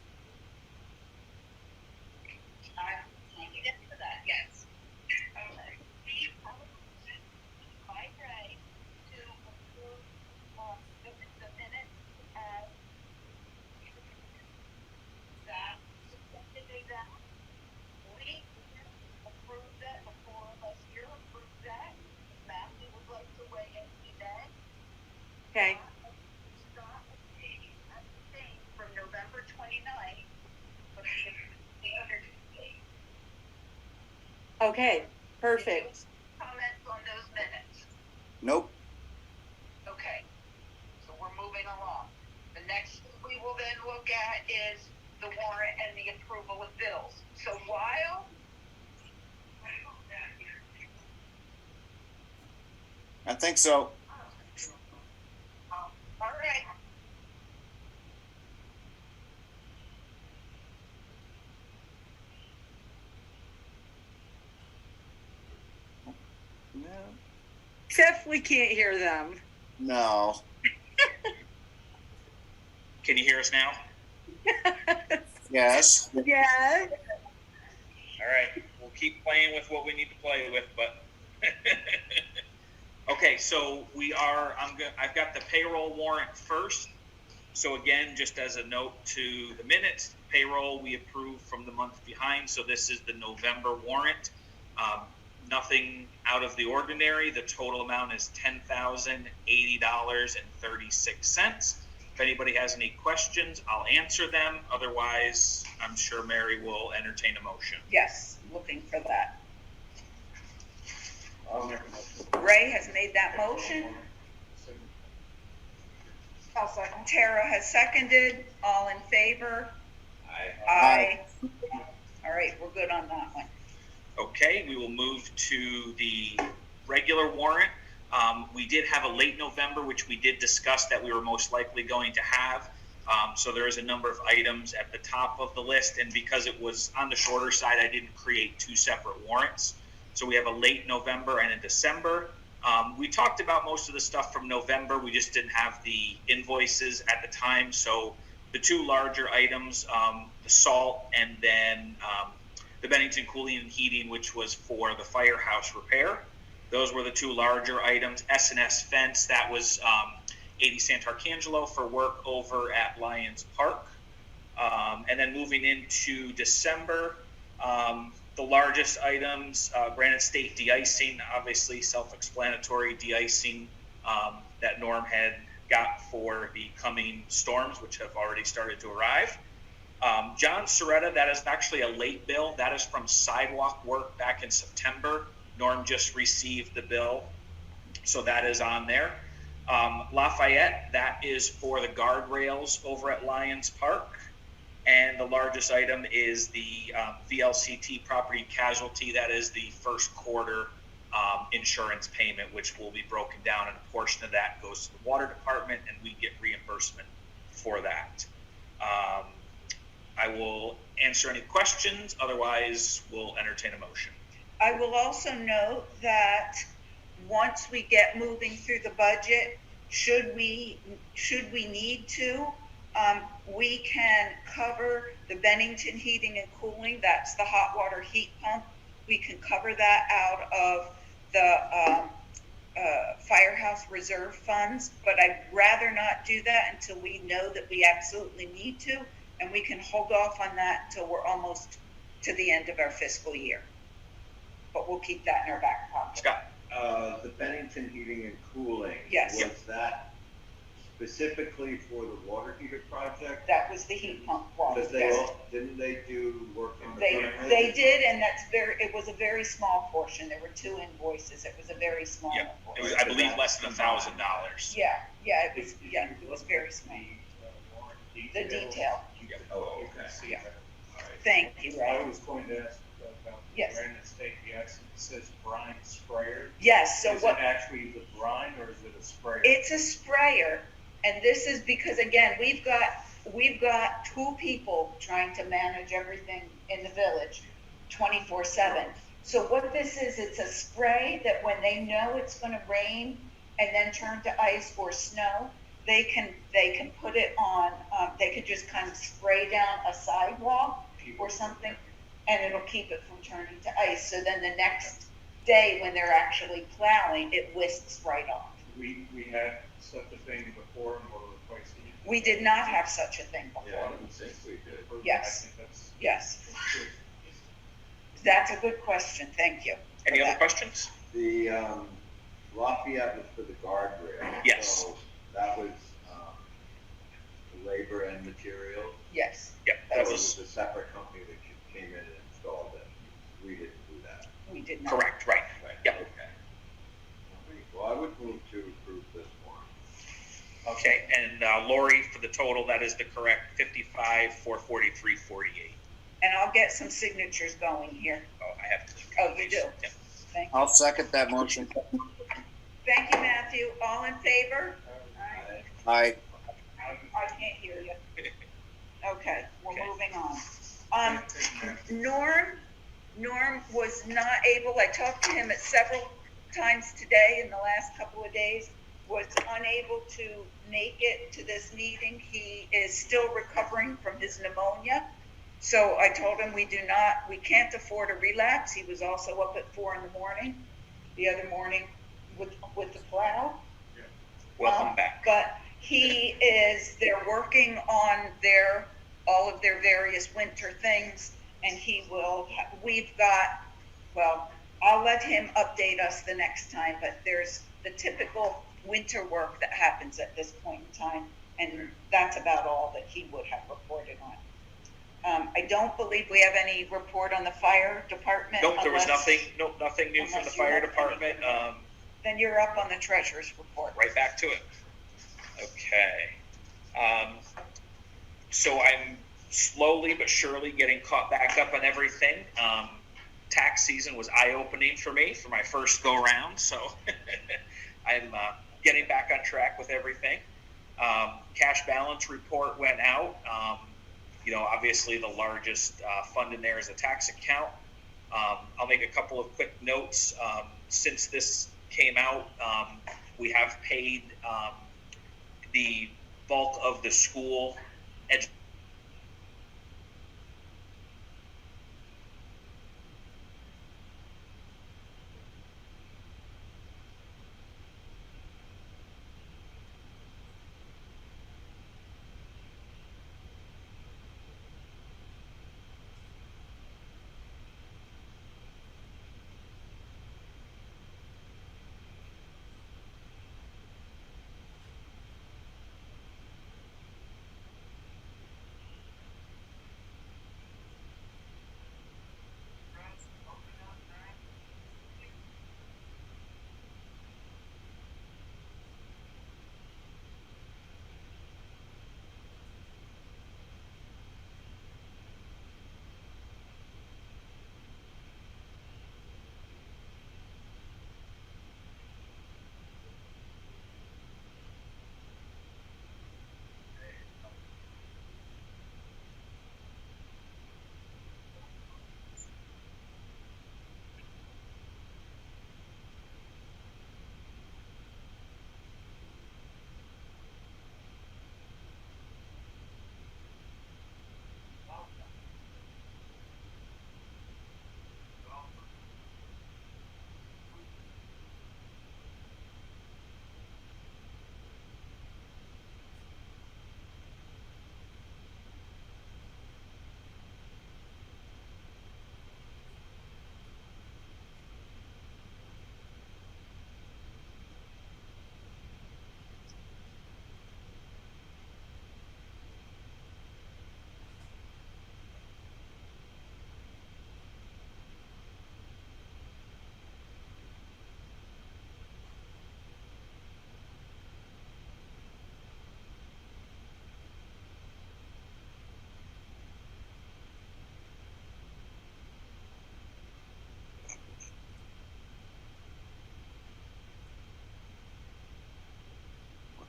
You did for that, yes. Okay. By Ray to approve, the minutes as that Okay, perfect. Comments on those minutes? Nope. Okay, so we're moving along. The next we will then look at is the warrant and the approval of bills. So while I think so. all right. No. Except we can't hear them. No. Can you hear us now? Yes. Yeah. All right, we'll keep playing with what we need to play with, but okay. So I've got the payroll warrant first. So again, just as a note to the minutes, payroll we approved from the month behind. So this is the November warrant. Nothing out of the ordinary. The total amount is $10,080.36. If anybody has any questions, I'll answer them. Otherwise, I'm sure Mary will entertain a motion. Yes, looking for that. I'll make a motion. Ray has made that motion. Tara has seconded. All in favor? Aye. All right, we're good on that one. Okay, we will move to the regular warrant. We did have a late November, which we did discuss that we were most likely going to have. So there is a number of items at the top of the list, and because it was on the shorter side, I didn't create two separate warrants. So we have a late November and a December. We talked about most of the stuff from November. We just didn't have the invoices at the time. So the two larger items, the salt and then the Bennington cooling and heating, which was for the firehouse repair. Those were the two larger items. S&S fence, that was 80 Sant'Arcangelo for work over at Lions Park. And then moving into December, the largest items, Granite State de-icing, obviously self-explanatory de-icing that Norm had got for the coming storms, which have already started to arrive. John Soretta, that is actually a late bill. That is from sidewalk work back in September. Norm just received the bill, so that is on there. Lafayette, that is for the guardrails over at Lions Park. And the largest item is the VLCT property casualty. That is the first quarter insurance payment, which will be broken down, and a portion of that goes to the water department, and we get reimbursement for that. I will answer any questions. Otherwise, we'll entertain a motion. I will also note that once we get moving through the budget, should we need to, we can cover the Bennington heating and cooling. That's the hot water heat pump. We can cover that out of the firehouse reserve funds, but I'd rather not do that until we know that we absolutely need to, and we can hold off on that until we're almost to the end of our fiscal year. But we'll keep that in our back pocket. Scott? The Bennington heating and cooling. Yes. Was that specifically for the water heater project? That was the heat pump one. Because Yes. didn't they do work on the? They did, and it was a very small portion. There were two invoices. It was a very small Yeah, invoice. it was, I believe, less than $1,000. Yeah, it was very small. The detail. Oh, okay. Yeah. All right. Thank you, I Ray. was going to ask about Yes. Granite State, yes, it says brine sprayer. Yes, so Is what, it actually the brine or is it a sprayer? it's a sprayer, and this is because, again, we've got two people trying to manage everything in the village 24/7. So what this is, it's a spray that when they know it's gonna rain and then turn to ice or snow, they can put it on, they could just kind of spray down a sidewalk or something, and it'll keep it from turning to ice. So then the next day, when they're actually plowing, it whisks right off. We had such a thing before and we're replacing it. We did not have such a thing Yeah, I before. don't think we did. Yes. I think that's Yes, good. that's a good question. Thank you. Any other questions? The, Lafayette was for the guardrail. Yes. So that was, labor and material. Yes, Yep, That that was was, a separate company that came in and installed it. We didn't do that. we did not. Correct, right, yep. Well, I would move to approve this one. Okay, and Lori, for the total, that is the correct 55,443.48. And I'll get some signatures going here. Oh, I have to. Oh, you do? Yep. Thank you. I'll second that motion. Thank you, Matthew. All in favor? Aye. I can't hear you. Okay, we're Okay. moving on. Norm was not able, I talked to him at several times today in the last couple of days, was unable to make it to this meeting. He is still recovering from his pneumonia. So I told him we can't afford a relapse. He was also up at 4 a.m. the other morning with the plow. Welcome back. But they're working on all of their various winter things, and I'll let him update us the next time, but there's the typical winter work that happens at this point in time, and that's about all that he would have reported on. I don't believe we have any report on the fire department. Nope, there was unless- nothing new from the unless you fire have department. Then you're up on the treasurer's report. Right back to it. Okay. So I'm slowly but surely getting caught back up on everything. Tax season was eye-opening for me for my first go-round, so I'm getting back on track with everything. Cash balance report went out. Obviously the largest fund in there is a tax account. I'll make a couple of quick notes. Since this came out, we have paid the bulk of the school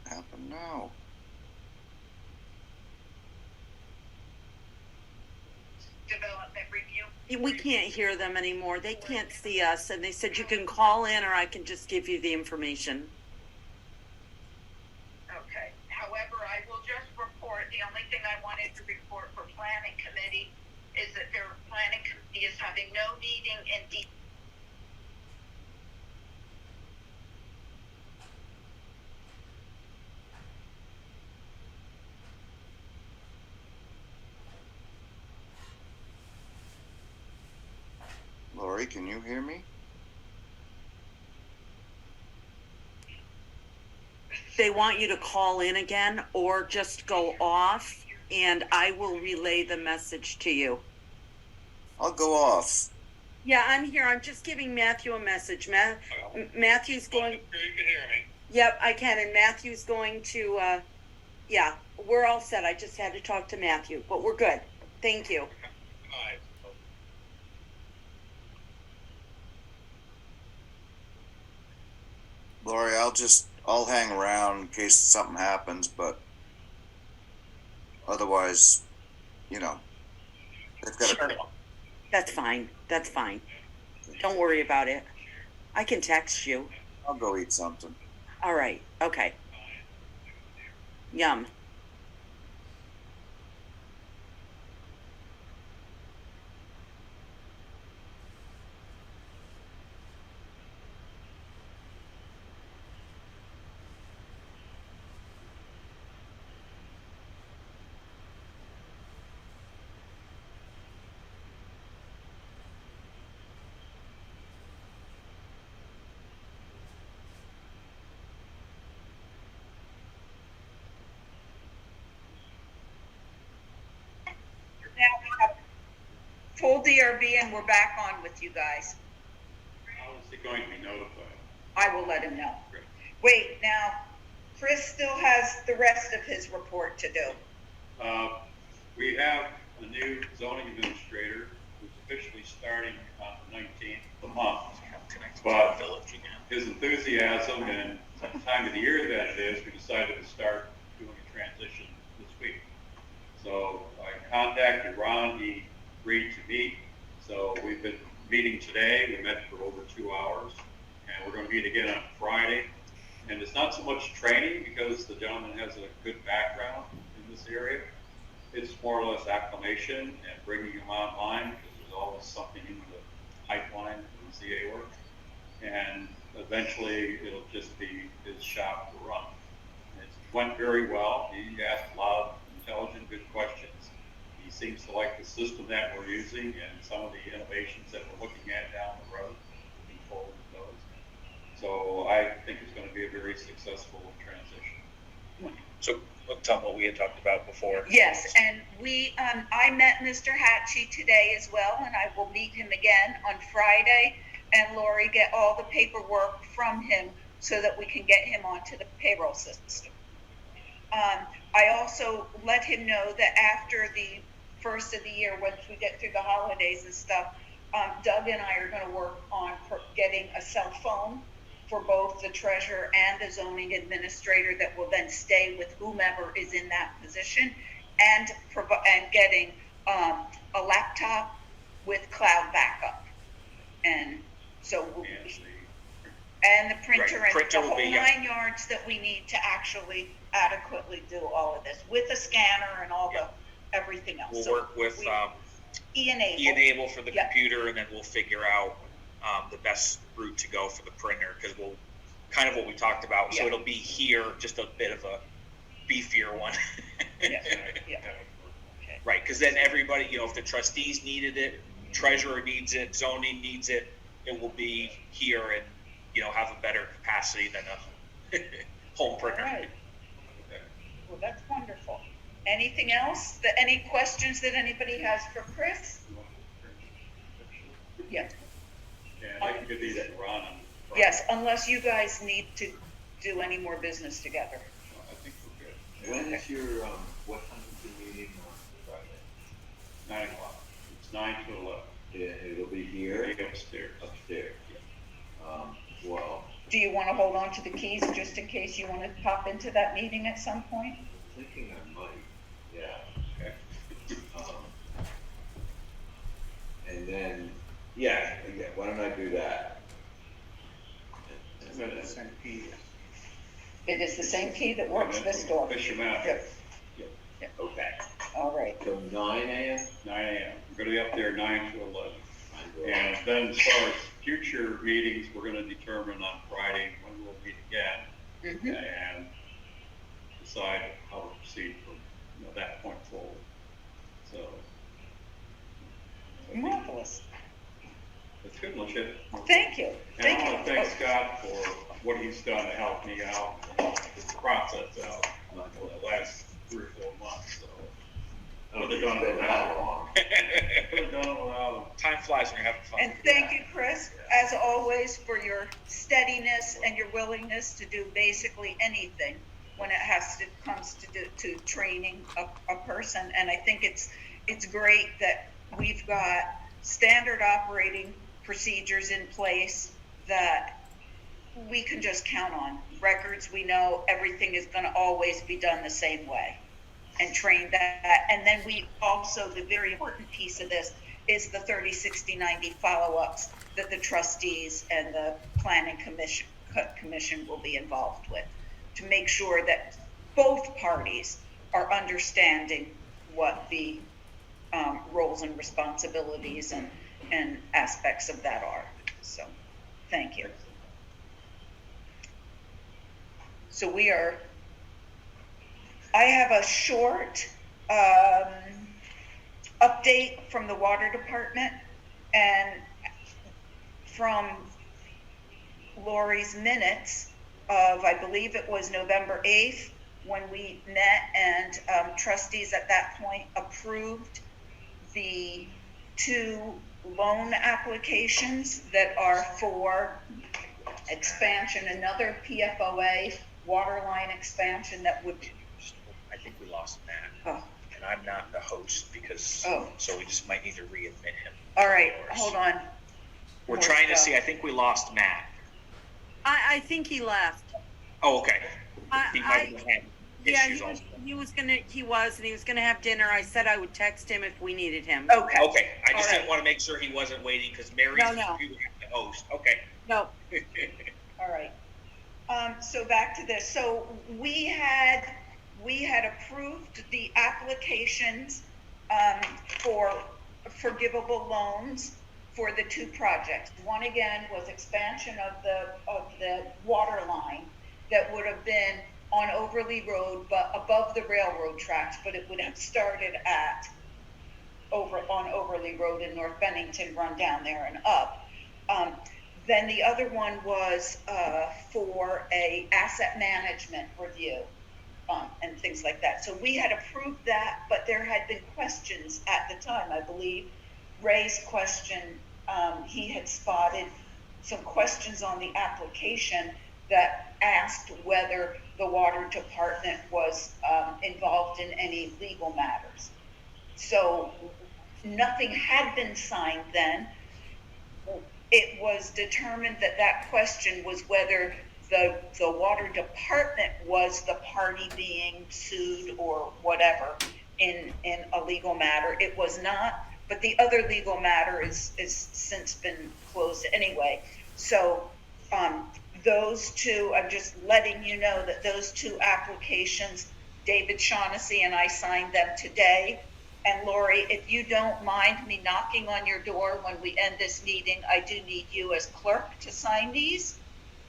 What happened now? Development review. We can't hear them anymore. They can't see us, and they said you can call in or I can just give you the information. Okay, however, I will just report, the only thing I wanted to report for planning committee is that their planning committee is having no meeting in Lori, can you hear me? They want you to call in again or just go off, and I will relay the message to you. I'll go off. Yeah, I'm here. I'm just giving Matthew a message. Matthew's going. You can hear me. Yep, I can. And Matthew's going to, yeah, we're all set. I just had to talk to Matthew, but we're good. Thank you. Hi. Lori, I'll hang around in case something happens, but otherwise, you know, they've got Sure. That's fine. That's fine. Don't worry about it. I can text you. I'll go eat something. All right. Okay. Yum. Now we have full DRB and we're back on with you guys. How is he going to be notified? I will let him know. Great. Wait, now, Chris still has the rest of his report to do. We have a new zoning administrator who's officially starting on the 19th of the month. But his enthusiasm and the time of the year that it is, we decided to start doing a transition this week. So I contacted Ron, he agreed to meet. So we've been meeting today, we met for over 2 hours, and we're gonna meet again on Friday. And it's not so much training because the gentleman has a good background in this area. It's more or less acclimation and bringing him online because there's always something in the pipeline for the CA work. And eventually it'll just be his shop to run. It went very well. He asked a lot of intelligent, good questions. He seems to like the system that we're using and some of the innovations that we're looking at down the road, looking forward to those. So I think it's going to be a very successful transition. So, tell me what we had talked about before. Yes, and I met Mr. Hatchie today as well, and I will meet him again on Friday. And Lori, get all the paperwork from him so that we can get him onto the payroll system. I also let him know that after the first of the year, once we get through the holidays and stuff, Doug and I are going to work on getting a cell phone for both the treasurer and the zoning administrator that will then stay with whomever is in that position, and getting a laptop with cloud backup. And so and the printer Right. and Printer the will whole be, 9 yards that we need to actually adequately do all of this with a scanner and all the everything else. We'll So work with e-enable for the Yeah. computer, and then we'll figure out the best route to go for the printer, because we'll kind of what we talked about. So Yeah. it'll be here, just a bit of a beefier one. Yeah. Yeah. Okay. Right, because then everybody, if the trustees needed it, treasurer needs it, zoning needs it, it will be here and, have a better capacity than a home printer. All right. Well, that's wonderful. Anything else? Any questions that anybody has for Chris? Yes. And I can give these to Ron on Friday. Yes, unless you guys need to do any more business together. I think we're good. When is your, what time is the meeting on Friday? 9 o'clock. It's 9 to 11. Yeah, it'll be here, Right upstairs. upstairs. Well, Do you want to hold on to the keys just in case you want to pop into that meeting at some point? I'm thinking I might, yeah. Okay. And then, yeah, why don't I do that? Is that the same key? It is the same key that works this door. Fish them out. Yep. Okay, All right. so 9 a.m.? 9 a.m. We're going to be up there 9 to 11. I will. And then as far as future meetings, we're going to determine on Friday when we'll meet again Mhm. and decide how to proceed from that point forward. So. Marvelous. That's good, legit. Thank you. And Thank I you. want to thank Scott for what he's done to help me out, this process out for the last 3 or 4 months. So Could have done it that long. Could have done it without. Time flies when you're having fun. And thank you, Chris, as always, for your steadiness and your willingness to do basically anything when it comes to training a person. And I think it's great that we've got standard operating procedures in place that we can just count on. Records, we know everything is gonna always be done the same way, and train that. And then we also, the very important piece of this is the 30, 60, 90 follow-ups that the trustees and the planning commission will be involved with, to make sure that both parties are understanding what the roles and responsibilities and aspects of that are. So, thank you. So I have a short update from the water department and from Lori's minutes of, I believe it was November 8th, when we met, and trustees at that point approved the 2 loan applications that are for expansion, another PFOA water line expansion that would. I think we lost Matt. Oh. And I'm not the host because, so we just might need to readmit him. All right, hold on. We're trying to see, I think we lost Matt. I think he left. Oh, okay. He might have had Yeah, issues also. he was gonna have dinner. I said I would text him if we needed him. Okay. Okay, I just All didn't right. want to make sure he wasn't waiting because Mary's No. the host. Okay. No, All right. So back to this. So we had approved the applications for forgivable loans for the 2 projects. One again was expansion of the water line that would have been on Overley Road, but above the railroad tracks, but it would have started on Overley Road in North Bennington, run down there and up. Then the other one was for a asset management review and things like that. So we had approved that, but there had been questions at the time. I believe Ray's question, he had spotted some questions on the application that asked whether the water department was involved in any legal matters. So nothing had been signed then. It was determined that question was whether the water department was the party being sued or whatever in a legal matter. It was not, but the other legal matter is since been closed anyway. So those 2, I'm just letting you know that those 2 applications, David Shaughnessy and I signed them today. And Lori, if you don't mind me knocking on your door when we end this meeting, I do need you as clerk to sign these,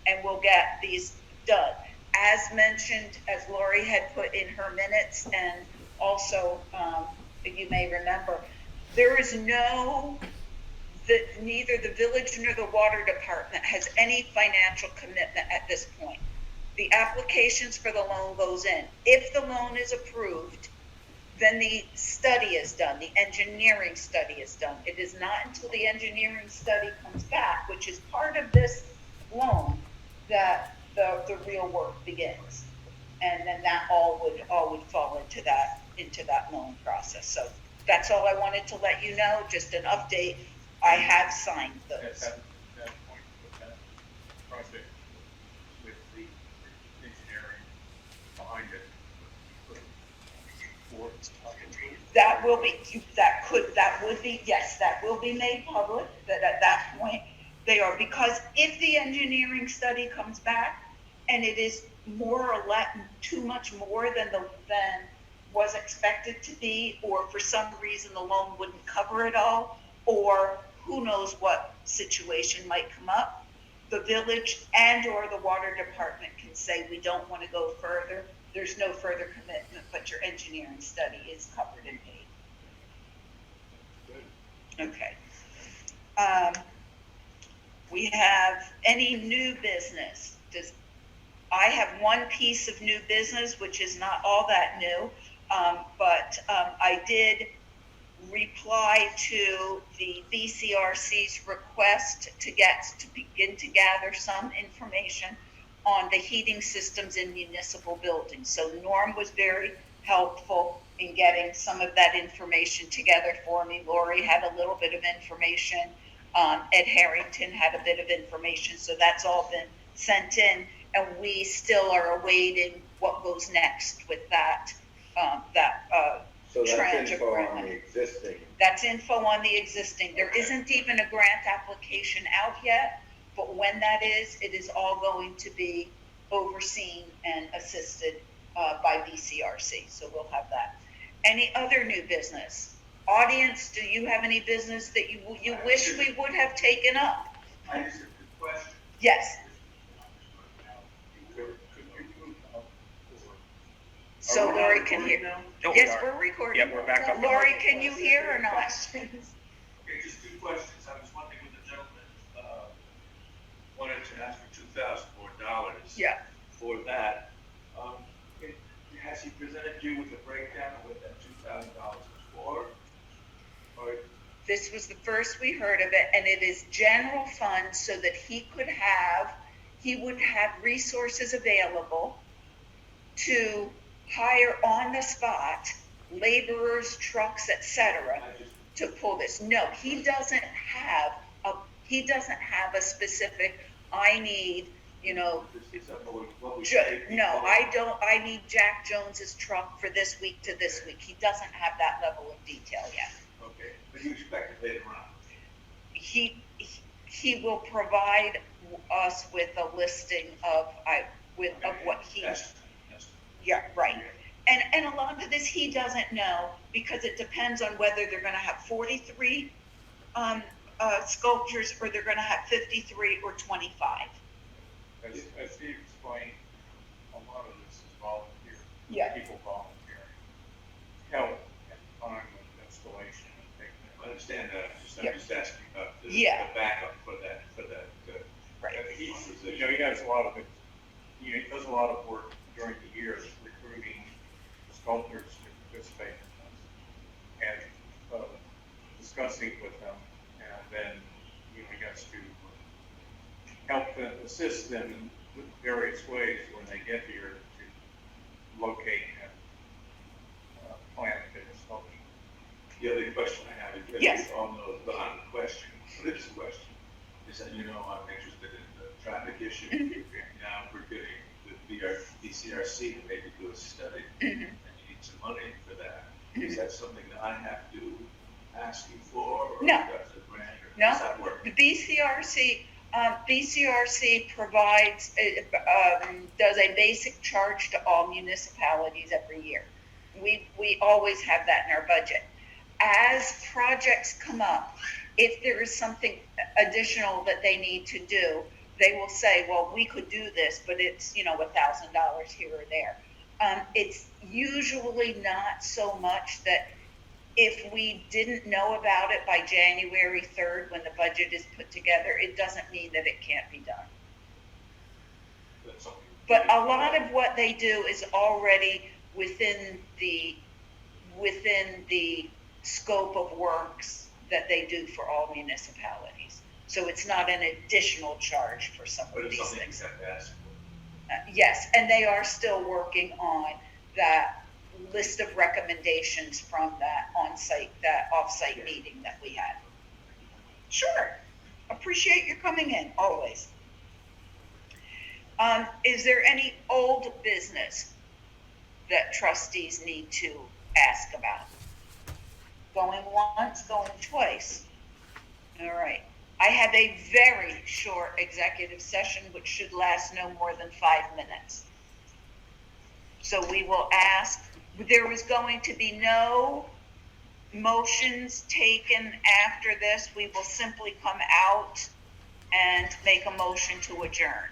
and we'll get these done. As mentioned, as Lori had put in her minutes, and also, if you may remember, there is neither the village nor the water department has any financial commitment at this point. The applications for the loan goes in. If the loan is approved, then the study is done, the engineering study is done. It is not until the engineering study comes back, which is part of this loan, that the real work begins. And then that all would fall into that loan process. So that's all I wanted to let you know, just an update. I have signed those. At that point, with that project, with the engineering behind it. That would be made public, that at that point they are, because if the engineering study comes back and it is more or less too much more than was expected to be, or for some reason the loan wouldn't cover it all, or who knows what situation might come up, the village and or the water department can say, we don't want to go further. There's no further commitment, but your engineering study is covered and paid. Okay. We have any new business? I have one piece of new business, which is not all that new. But I did reply to the BCRC's request to begin to gather some information on the heating systems in municipal buildings. So Norm was very helpful in getting some of that information together for me. Lori had a little bit of information. Ed Harrington had a bit of information. So that's all been sent in, and we still are awaiting what goes next with that, So that's tranche info on agreement. the existing. That's info on the existing. There isn't even a grant application out yet, but when that is, it is all going to be overseen and assisted by BCRC. So we'll have that. Any other new business? Audience, do you have any business that you wish we would have taken up? I just have a question. Yes. So Lori can hear. No, we Yes, are. we're recording. Yeah, we're back up. Lori, can you hear or not? Okay, just two questions. I was wondering when the gentleman, wanted to ask for $2,000 more. Yeah. For that, has he presented you with a breakdown of what that $2,000 was for? Or, This was the first we heard of it, and it is general fund so that he would have resources available to hire on the spot laborers, trucks, etc. I just, to pull this. No, he doesn't have a specific, I need, this is what we no, I don't, I need Jack Jones's truck for this week to this week. He doesn't have that level of detail yet. Okay, but you expect it later on? He will provide us with a listing of what he, That's- yeah, right. And a lot of this he doesn't know because it depends on whether they're gonna have 43 sculptures or they're gonna have 53 or 25. As Steve explained, a lot of this is volunteer. Yeah. People volunteering. Help at the time of installation and taking it. I understand that, Yeah. I'm just asking about the Yeah. backup for that, Right. He has a lot of it, he does a lot of work during the year recruiting sculptors to participate in this and discussing with them, and then he gets to help them, assist them in various ways when they get here to locate and plan their sculpture. The other question I have, is Yes. on the question, this question, is that, I'm interested in the traffic issue. Now we're getting the BCRC to maybe do a study, and you need some money for that. Is that something that I have to ask you for, or No. does it grant, or No. does that work? The BCRC provides, does a basic charge to all municipalities every year. We always have that in our budget. As projects come up, if there is something additional that they need to do, they will say, well, we could do this, but it's, $1,000 here or there. It's usually not so much that if we didn't know about it by January 3rd, when the budget is put together, it doesn't mean that it can't be done. That's something. But a lot of what they do is already within the scope of works that they do for all municipalities. So it's not an additional charge for some But of it's these something you things. have to ask for. Yes, and they are still working on that list of recommendations from that off-site meeting that we had. Sure, appreciate your coming in, always. Is there any old business that trustees need to ask about? Going once, going twice. All right. I have a very short executive session, which should last no more than 5 minutes. So we will ask, there was going to be no motions taken after this. We will simply come out and make a motion to adjourn.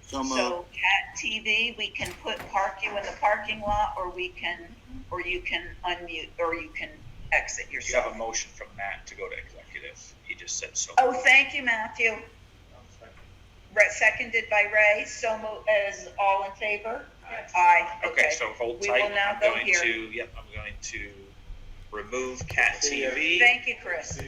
So moved. So Cat TV, we can park you in the parking lot, or you can unmute, or you can exit You yourself. have a motion from Matt to go to executive. He just said so. Oh, thank you, Matthew. Seconded by Ray. So as all in favor? Aye. Okay, so hold We tight. will now I'm go going here. to, yep, I'm going to remove cat TV. Thank you, Chris.